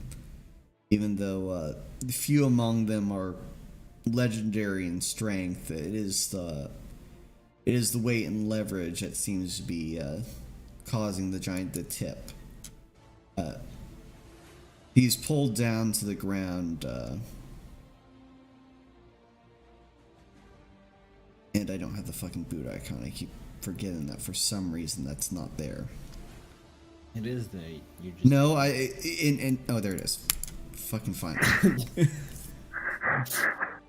Even though few among them are legendary in strength, it is the weight and leverage that seems to be causing the giant to tip. He's pulled down to the ground, and I don't have the fucking boot icon. I keep forgetting that for some reason that's not there. It is there. You just No, oh, there it is. Fucking fine.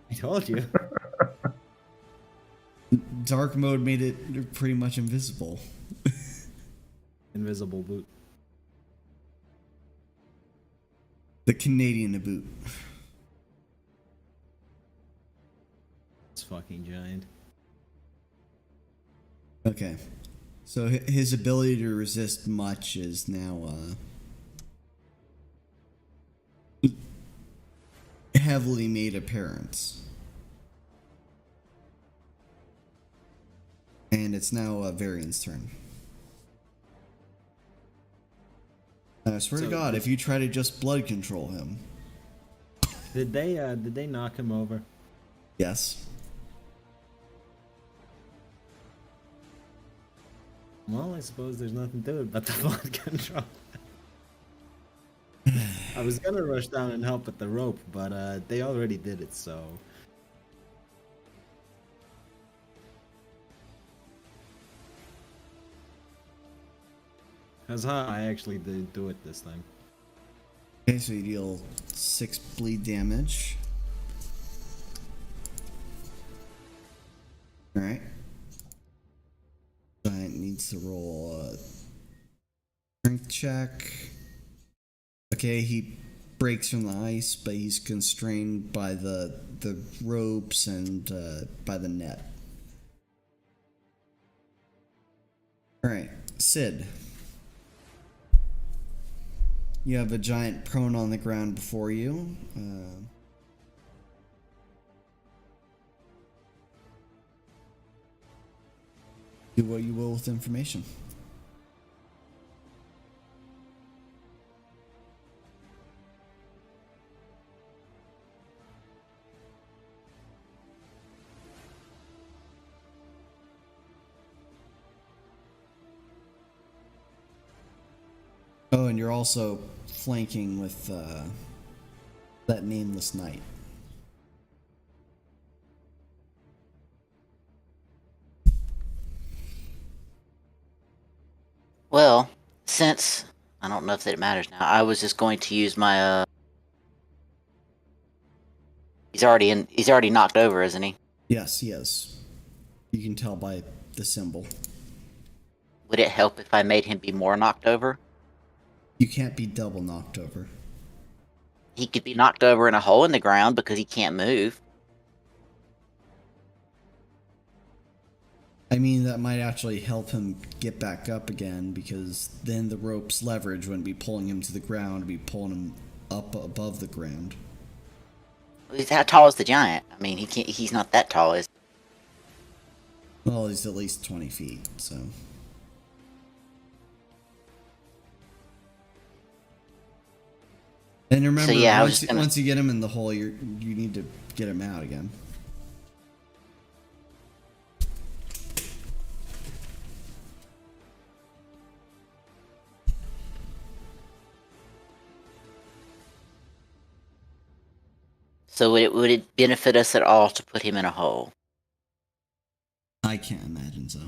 I told you. Dark mode made it pretty much invisible. Invisible boot. The Canadian boot. It's fucking giant. Okay. So his ability to resist much is now heavily made apparent. And it's now Varian's turn. I swear to God, if you try to just blood control him. Did they knock him over? Yes. Well, I suppose there's nothing to it but the blood control. I was gonna rush down and help with the rope, but they already did it, so. Huzzah, I actually did do it this time. Okay, so you deal 6 bleed damage. Alright. Giant needs to roll a strength check. Okay, he breaks from the ice, but he's constrained by the ropes and by the net. Alright, Sid. You have a giant prone on the ground before you. Do what you will with information. Oh, and you're also flanking with that nameless knight. Well, since I don't know if that it matters now, I was just going to use my He's already knocked over, isn't he? Yes, he is. You can tell by the symbol. Would it help if I made him be more knocked over? You can't be double knocked over. He could be knocked over in a hole in the ground because he can't move. I mean, that might actually help him get back up again, because then the rope's leverage wouldn't be pulling him to the ground, it'd be pulling him up above the ground. How tall is the giant? I mean, he's not that tall, is he? Well, he's at least 20 feet, so. And remember, So, yeah, once you get him in the hole, you need to get him out again. So would it benefit us at all to put him in a hole? I can't imagine so.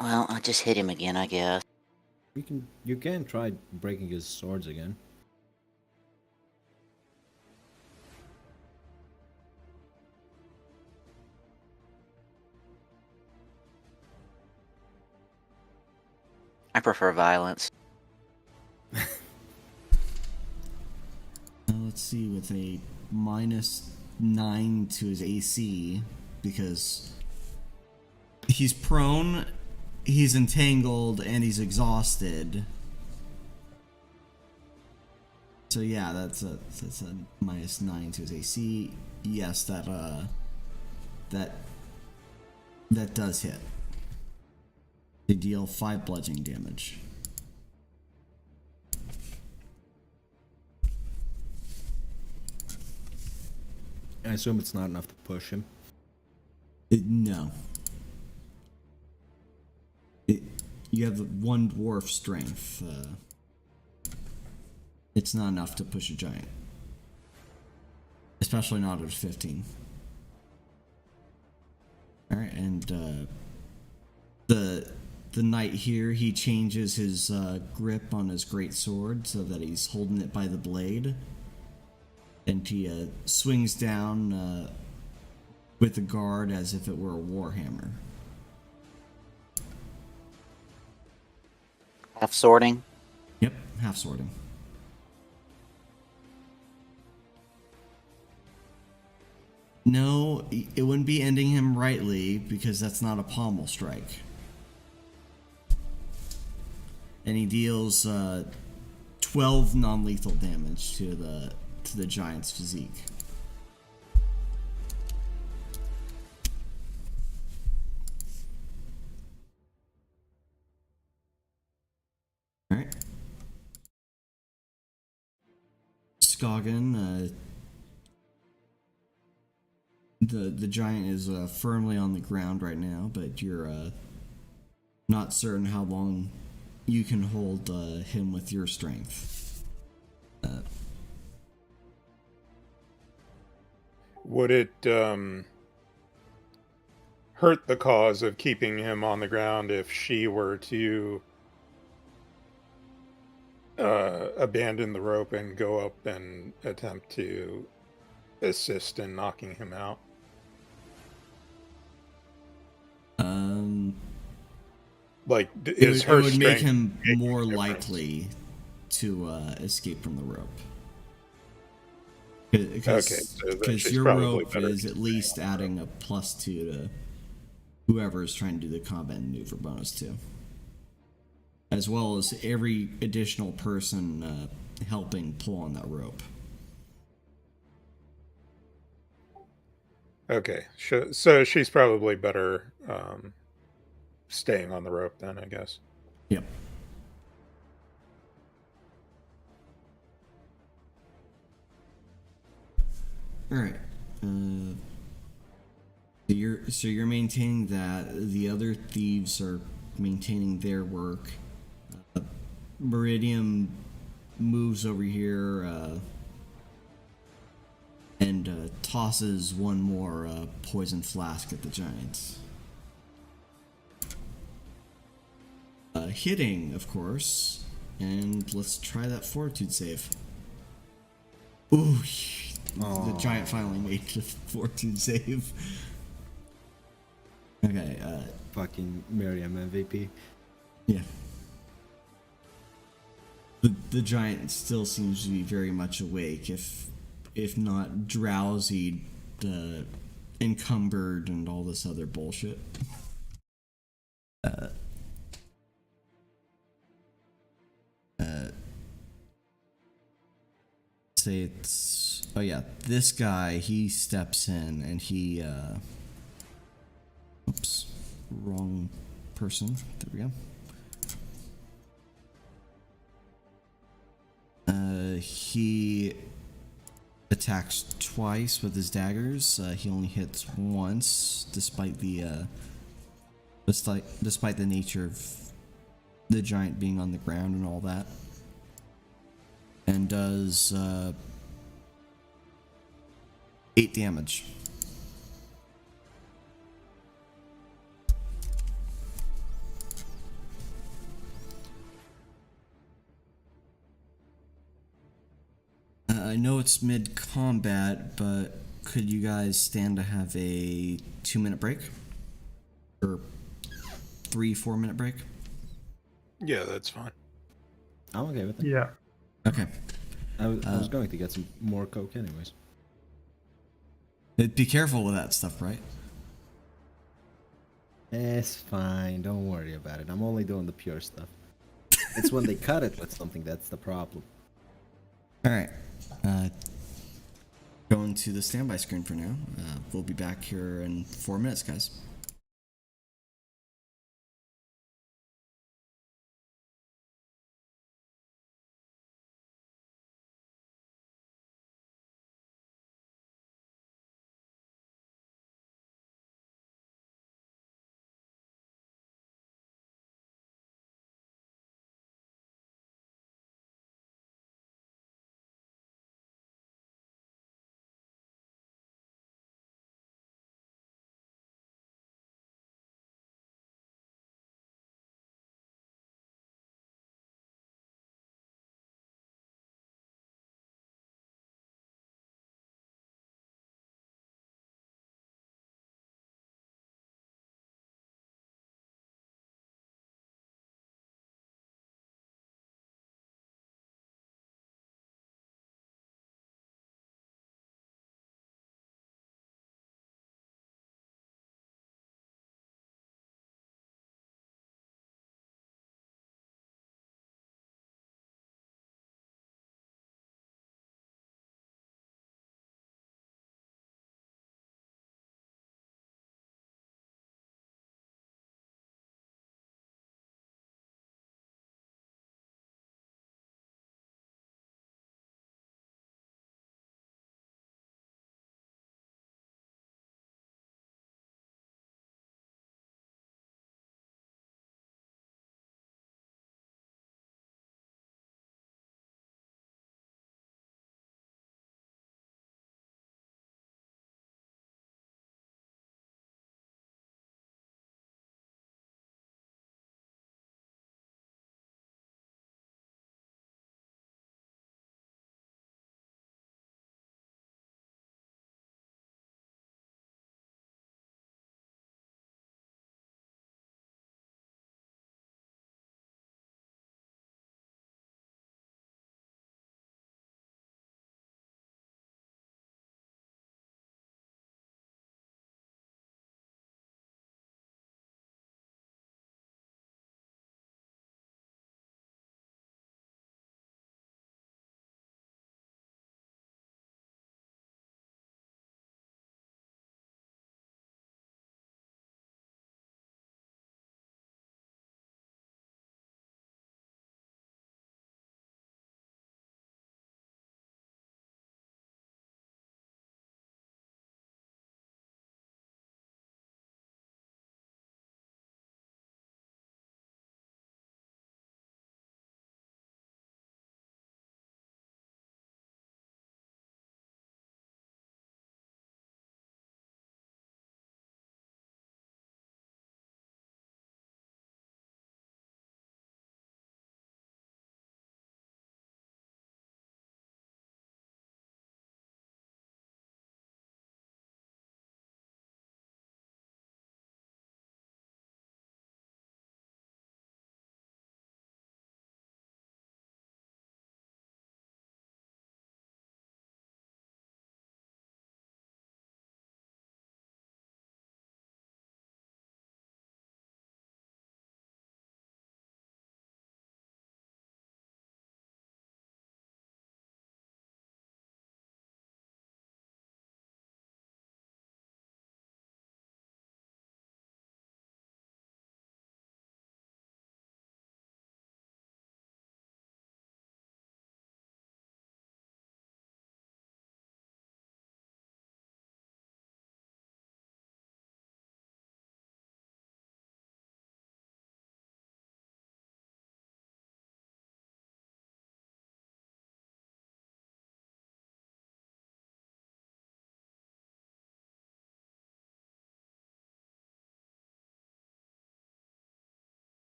Well, I just hit him again, I guess. You can try breaking his swords again. I prefer violence. Let's see, with a -9 to his AC, because he's prone, he's entangled, and he's exhausted. So yeah, that's a -9 to his AC. Yes, that does hit. They deal 5 bludgeoning damage. I assume it's not enough to push him. No. You have 1 dwarf strength. It's not enough to push a giant. Especially not at 15. Alright, and the knight here, he changes his grip on his great sword so that he's holding it by the blade. And he swings down with the guard as if it were a warhammer. Half sorting. Yep, half swording. No, it wouldn't be ending him rightly because that's not a pommel strike. And he deals 12 non-lethal damage to the giant's physique. All right. Skagen, the giant is firmly on the ground right now, but you're not certain how long you can hold him with your strength. Would it hurt the cause of keeping him on the ground if she were to abandon the rope and go up and attempt to assist in knocking him out? Like, is her it would make strength him make a more difference? likely to escape from the rope. Okay, so then Because she's your probably rope better is to at stay least on. adding a +2 to whoever is trying to do the combat maneuver bonus too, as well as every additional person helping pull on that rope. Okay, so she's probably better staying on the rope then, I guess. Yep. All right. So you're maintaining that. The other thieves are maintaining their work. Meridian moves over here and tosses one more poison flask at the giants. Hitting, of course. And let's try that fortitude save. Ooh, the giant finally made the fortitude save. Okay, Fucking Miriam MVP. yeah. The giant still seems to be very much awake, if not drowsy, encumbered, and all this other bullshit. Say it's this guy, he steps in and he oops, wrong person. There we go. He attacks twice with his daggers. He only hits once, despite the nature of the giant being on the ground and all that. and does 8 damage. I know it's mid-combat, but could you guys stand to have a 2-minute break? Or 3-4 minute break? Yeah, that's fine. I'm okay with it. Yeah. Okay. I was going to get some more coke anyways. Be careful with that stuff, right? It's fine. Don't worry about it. I'm only doing the pure stuff. It's when they cut it with something that's the problem. Alright. Going to the standby screen for now. We'll be back here in 4 minutes, guys.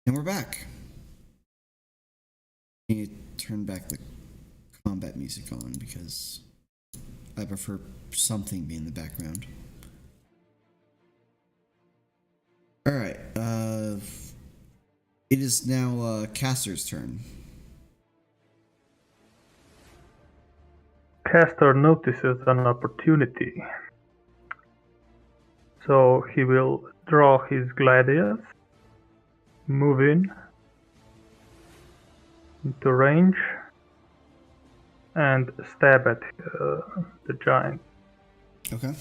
And we're back. I need to turn back the combat music on because I prefer something being in the background. Alright, it is now Caster's turn. Caster notices an opportunity. So he will draw his gladius, move in into range, and stab at the giant. Okay.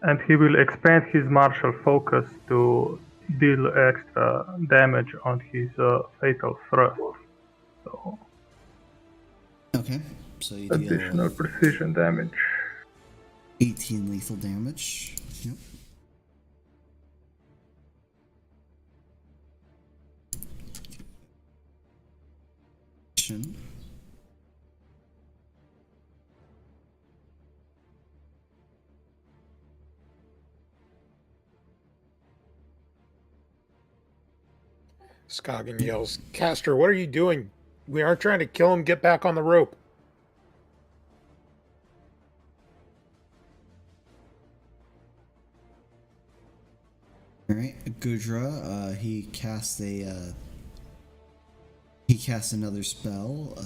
And he will expand his martial focus to deal extra damage on his fatal thrust. So Okay. So you additional deal precision damage. 18 lethal damage. Yep. Scoggin yells, Caster, what are you doing? We aren't trying to kill him. Get back on the rope. Alright, Gudra, he casts another spell,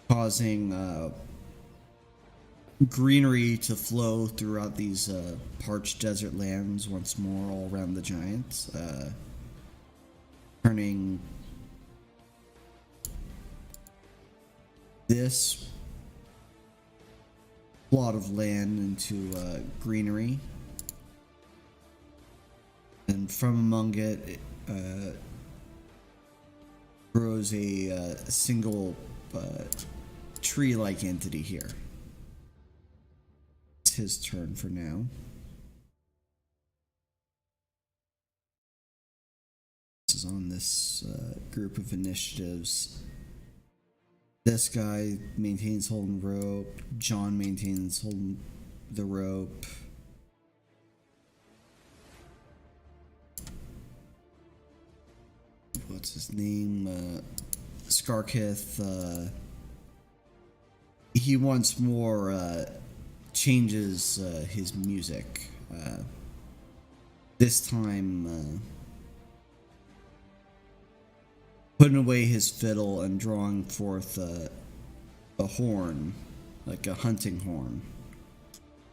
causing greenery to flow throughout these parched desert lands once more all around the giant, turning this plot of land into greenery. And from among it, grows a single tree-like entity here. It's his turn for now. This is on this group of initiatives. This guy maintains holding rope. John maintains holding the rope. What's his name? Skarkith. He once more changes his music. This time, putting away his fiddle and drawing forth a horn, like a hunting horn,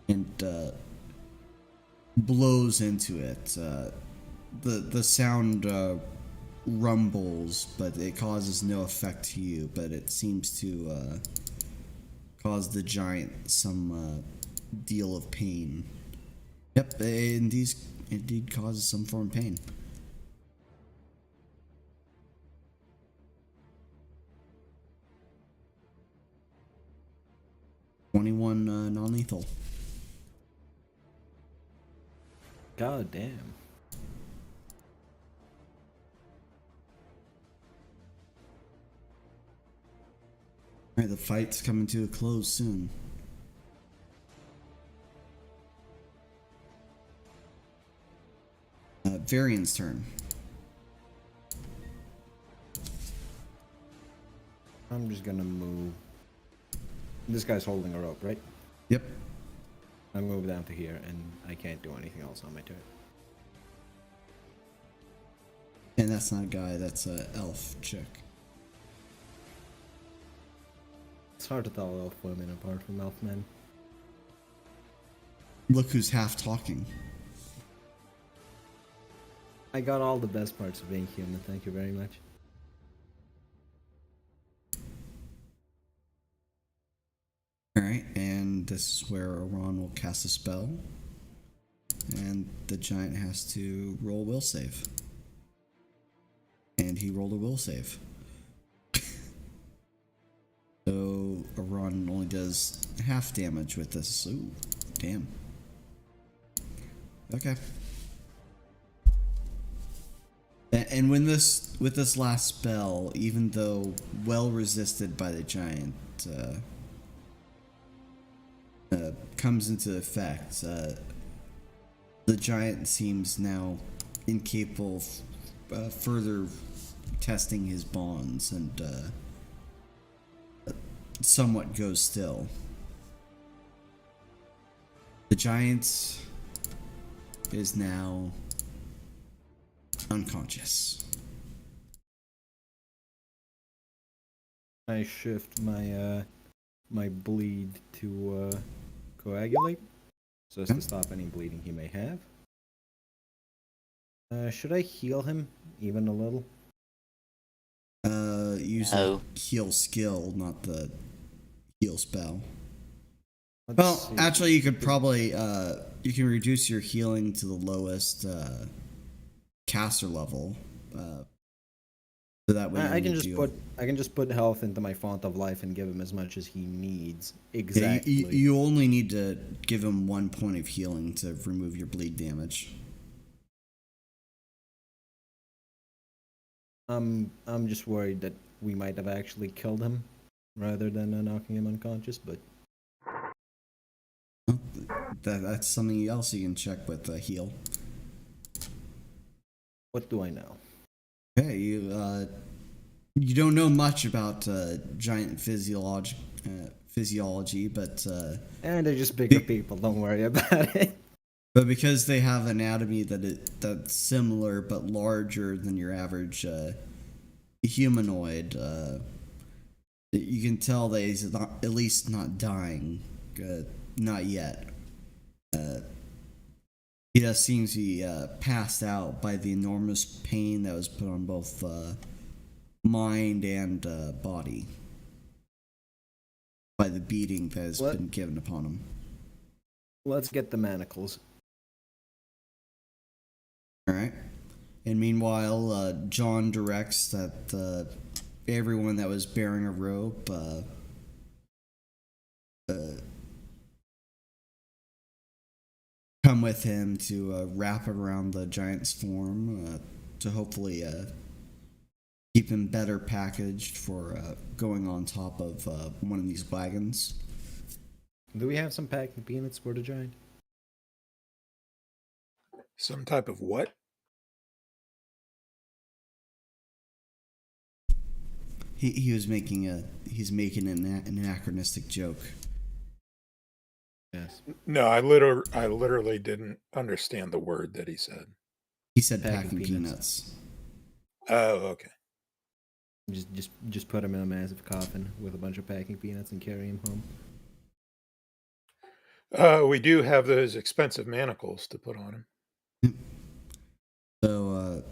and blows into it. The sound rumbles, but it causes no effect to you, but it seems to cause the giant some deal of pain. Yep, it indeed causes some form of pain. Non-lethal. God damn. Alright, the fight's coming to a close soon. Varian's turn. I'm just gonna move. This guy's holding a rope, right? Yep. I move down to here, and I can't do anything else on my turn. And that's not a guy, that's a elf chick. It's hard to tell elf women apart from elf men. Look who's half talking. I got all the best parts of being human, thank you very much. Alright, and this is where Ron will cast a spell. And the giant has to roll a will save. And he rolled a will save. So Ron only does half damage with this. Ooh, damn. Okay. And when with this last spell, even though well resisted by the giant, comes into effect, the giant seems now incapable of further testing his bonds and somewhat goes still. The giant is now unconscious. I shift my my bleed to coagulate, so as to stop any bleeding he may have. Should I heal him even a little? Use No. the heal skill, not the heal spell. Let's Well, see. actually, you could probably you can reduce your healing to the lowest caster level. So that way I can you just put health into my font of life and give him as much as he needs. Yeah, Exactly. you only need to give him 1 point of healing to remove your bleed damage. I'm just worried that we might have actually killed him rather than knocking him unconscious. But Well, that's something else you can check with heal. what do I know? Okay, you don't know much about giant physiology, but And they're just bigger Be- people. Don't worry about it. because they have anatomy that's similar but larger than your average humanoid, you can tell that he's not, at least not dying, not yet. He just seems to be passed out by the enormous pain that was put on both mind and body by the beating that has been given upon him. Let's get the manacles. Alright. And meanwhile, John directs that everyone that was bearing a rope come with him to wrap it around the giant's form to hopefully keep him better packaged for going on top of one of these wagons. Do we have some packing peanuts for the giant? Some type of what? He was making he's making an anachronistic joke. Yes. No, I literally didn't understand the word that he said. He said Packing packing peanuts. peanuts. Oh, okay. Just put him in a massive coffin with a bunch of packing peanuts and carry him home. We do have those expensive manacles to put on him. So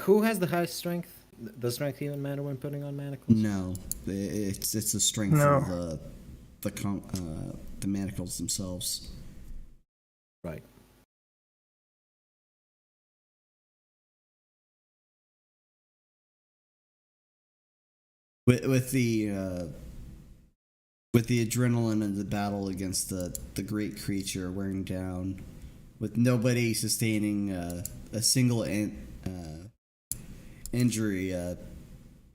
Who has the highest strength? Does strength even matter when putting on manacles? no, it's the strength No. of the manacles themselves. Right. With the adrenaline and the battle against the great creature wearing down, with nobody sustaining a single injury,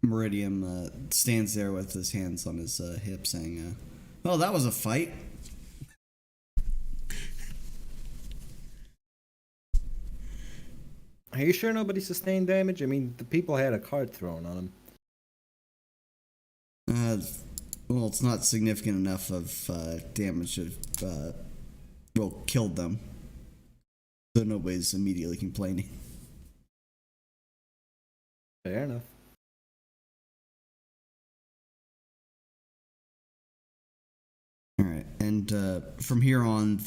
Meridian stands there with his hands on his hip, saying, "Well, that was a fight." Are you sure nobody sustained damage? I mean, the people had a cart thrown on them. Well, it's not significant enough of damage to killed them. So nobody's immediately complaining. Fair enough. All right, and from here on,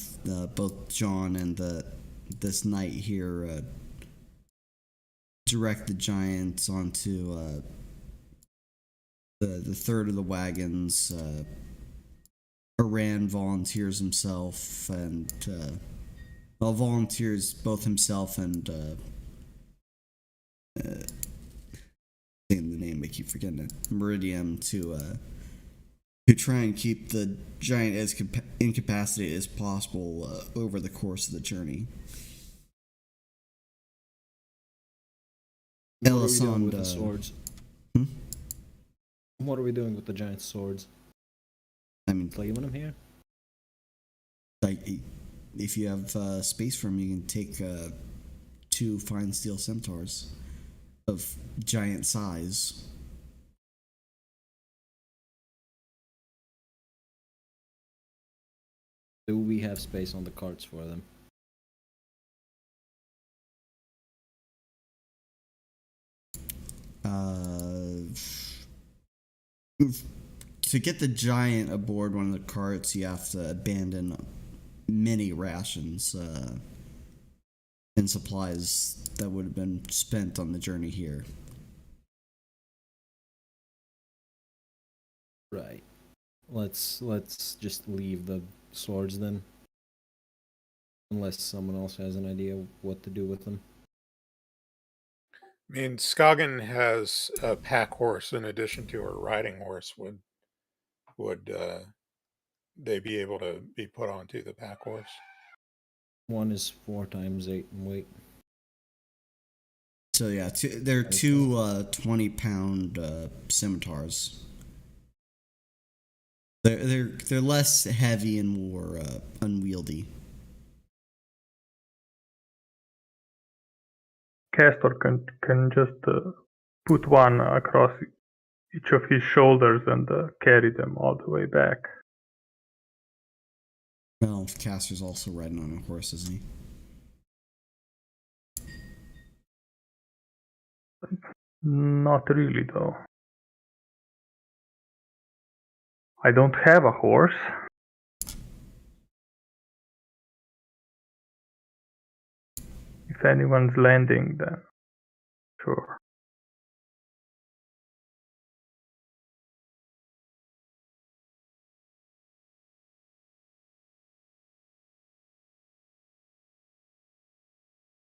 both John and this knight here direct the giants onto the third of the wagons. Iran volunteers himself and volunteers both himself and saying the name, I keep forgetting it. Meridian to try and keep the giant as incapacitated as possible over the course of the journey. What are we doing with Elisand, the swords? What are we doing with the giant swords? I mean, Leaving them here? like, if you have space for them, you can take 2 fine steel centaurs of giant size. Do we have space on the carts for them? To get the giant aboard one of the carts, you have to abandon many rations and supplies that would have been spent on the journey here. Right. Let's just leave the swords then. Unless someone else has an idea what to do with them. I mean, Skagen has a pack horse in addition to her riding horse. Would they be able to be put onto the pack horse? One is 4 times 8 in weight. So yeah, there are 2 20-pound scimitars. They're less heavy and more unwieldy. Castor can just put one across each of his shoulders and carry them all the way back. Well, Castor's also riding on a horse, isn't he? Not really, though. I don't have a horse. If anyone's landing, then sure.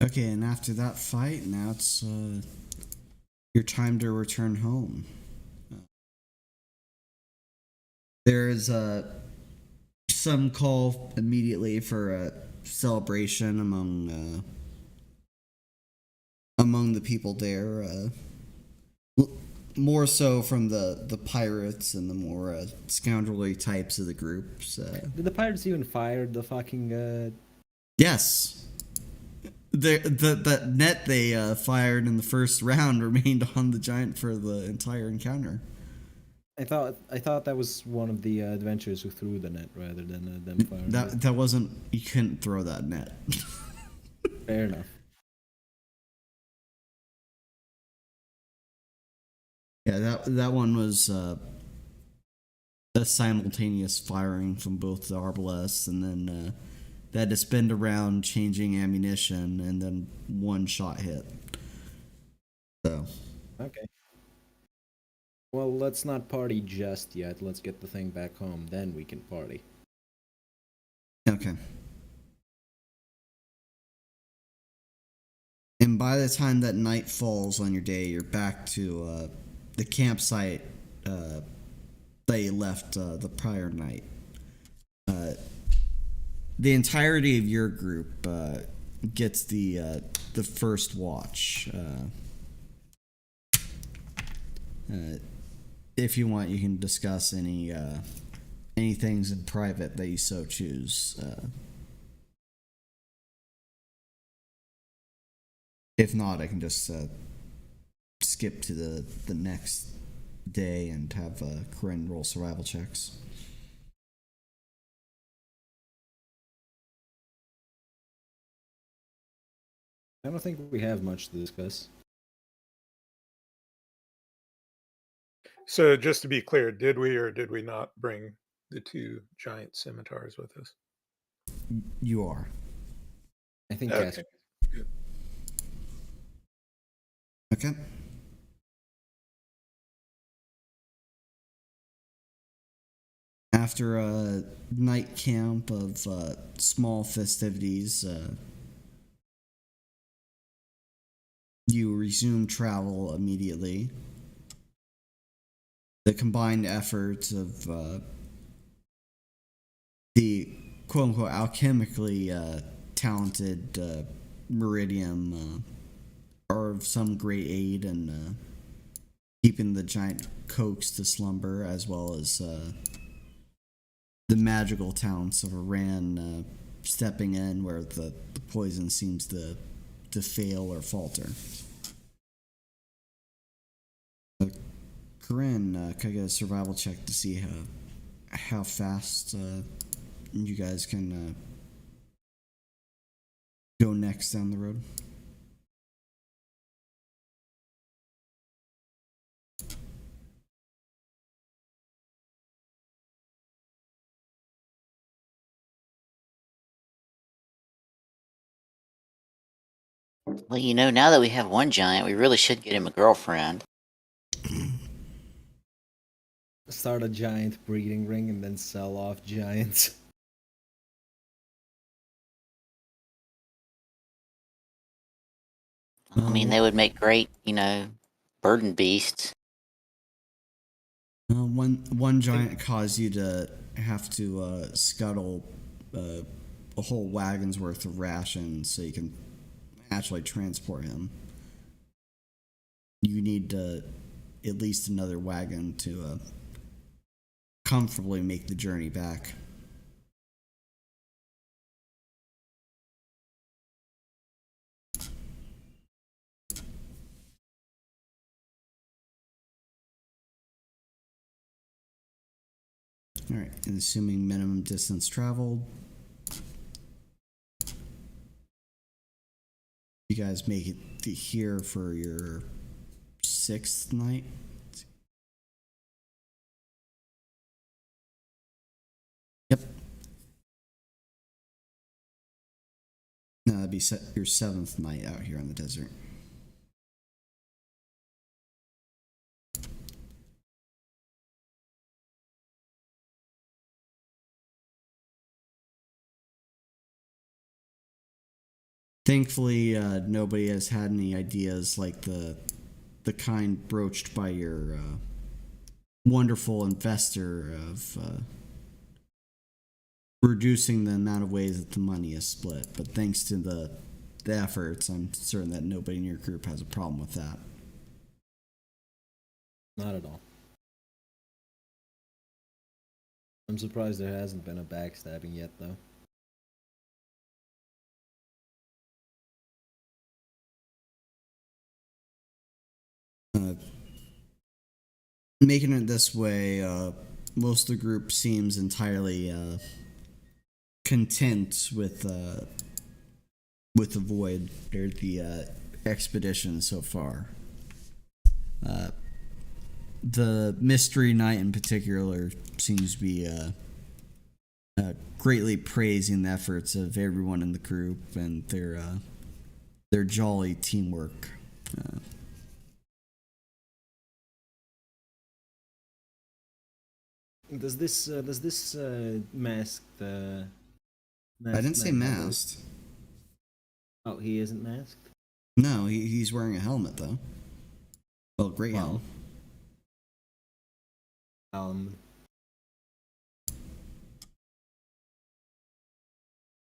Okay, and after that fight, now it's your time to return home. There is some call immediately for a celebration among the people there. More so from the pirates and the more scoundrelly types of the groups. Did the pirates even fire the fucking Yes. The net they fired in the first round remained on the giant for the entire encounter. I thought that was one of the adventurers who threw the net rather than them firing. That wasn't, you couldn't throw that net. Fair enough. Yeah, that one was a simultaneous firing from both the arbalests, and then they had to spin around changing ammunition, and then one shot hit. So. Okay. Well, let's not party just yet. Let's get the thing back home, then we can party. Okay. And by the time that night falls on your day, you're back to the campsite that you left the prior night. The entirety of your group gets the first watch. If you want, you can discuss any things in private that you so choose. If not, I can just skip to the next day and have Korinne roll survival checks. I don't think we have much to discuss. So just to be clear, did we or did we not bring the 2 giant scimitars with us? You are. I think Okay. yes. Good. Okay. After a night camp of small festivities, you resume travel immediately. The combined efforts of the quote-unquote alchemically talented Meridium are of some great aid in keeping the giant coax to slumber, as well as the magical talents of Iran stepping in where the poison seems to to fail or falter. Korinne, can I get a survival check to see how fast you guys can go next down the road? Well, now that we have one giant, we really should get him a girlfriend. Start a giant breeding ring and then sell off giants. I mean, they would make great, burden beasts. One giant caused you to have to scuttle a whole wagon's worth of rations so you can actually transport him. You need at least another wagon to comfortably make the journey back. Alright, and assuming minimum distance traveled, you guys make it to here for your 6th night. Yep. No, that'd be your 7th night out here in the desert. Thankfully, nobody has had any ideas like the kind broached by your wonderful investor of reducing the amount of ways that the money is split. But thanks to the efforts, I'm certain that nobody in your group has a problem with that. Not at all. I'm surprised there hasn't been a backstabbing yet, though. Making it this way, most of the group seems entirely content with the void or the expedition so far. The mystery knight in particular seems to be greatly praising the efforts of everyone in the group and their jolly teamwork. Does this mask the? I didn't say masked. Oh, he isn't masked? No, he's wearing a helmet though. Well, great helmet.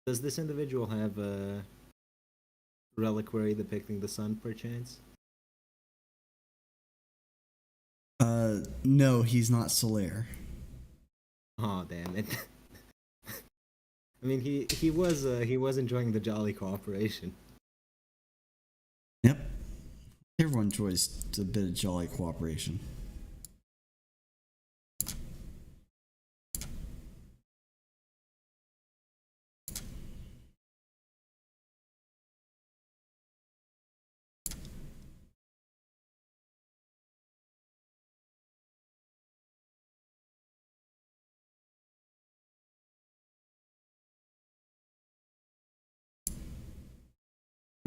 Does this individual have a reliquary depicting the sun, perchance? No, he's not Solaire. Oh, damn it. I mean, he was enjoying the jolly cooperation. Yep. Everyone enjoys a bit of jolly cooperation.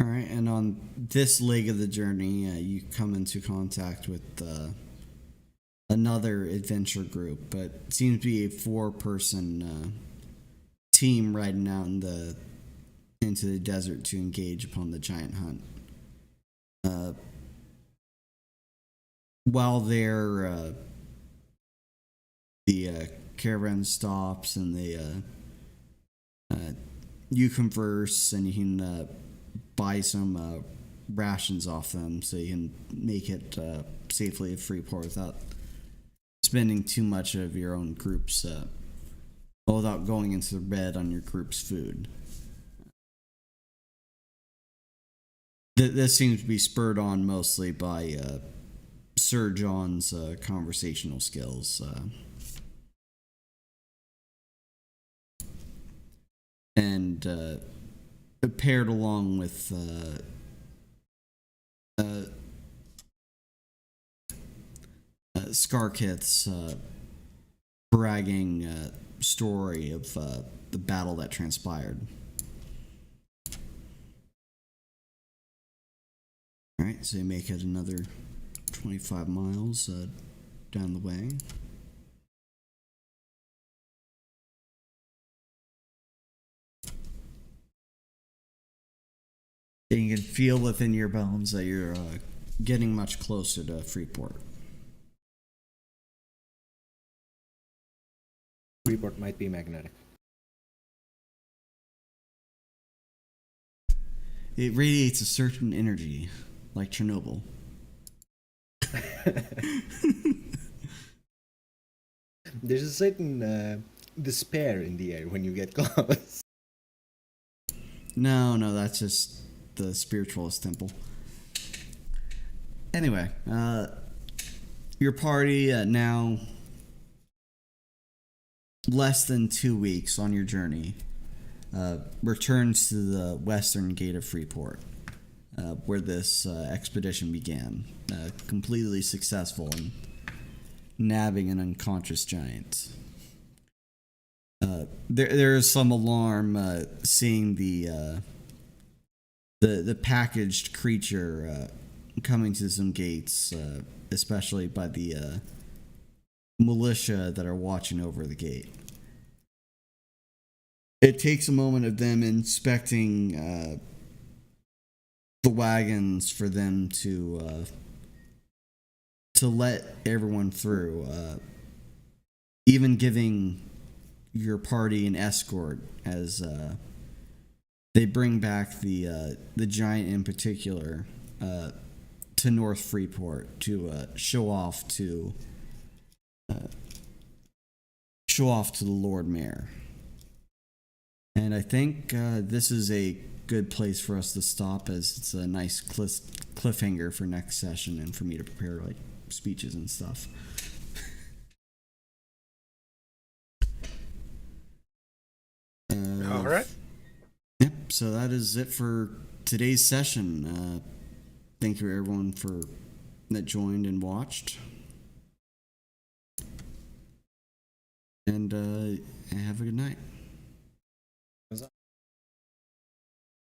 Alright, and on this leg of the journey, you come into contact with another adventure group, but it seems to be a 4-person team riding out into the desert to engage upon the giant hunt. While there, the caravan stops and you converse and you can buy some rations off them so you can make it safely to Freeport without spending too much of your own group's without going into the red on your group's food. This seems to be spurred on mostly by Sir John's conversational skills. And paired along with Skarkith's bragging story of the battle that transpired. Alright, so you make it another 25 miles down the way. And you can feel within your bones that you're getting much closer to Freeport. Freeport might be magnetic. It radiates a certain energy, like Chernobyl. There's a certain despair in the air when you get close. No, that's just the spiritualist temple. Anyway, your party now less than 2 weeks on your journey returns to the western gate of Freeport, where this expedition began, completely successful in nabbing an unconscious giant. There is some alarm seeing the packaged creature coming to some gates, especially by the militia that are watching over the gate. It takes a moment of them inspecting the wagons for them to let everyone through, even giving your party an escort as they bring back the giant in particular to North Freeport to show off to the Lord Mayor. And I think this is a good place for us to stop, as it's a nice cliffhanger for next session and for me to prepare like speeches and stuff. All right. Yep, so that is it for today's session. Thank you everyone that joined and watched. And have a good night.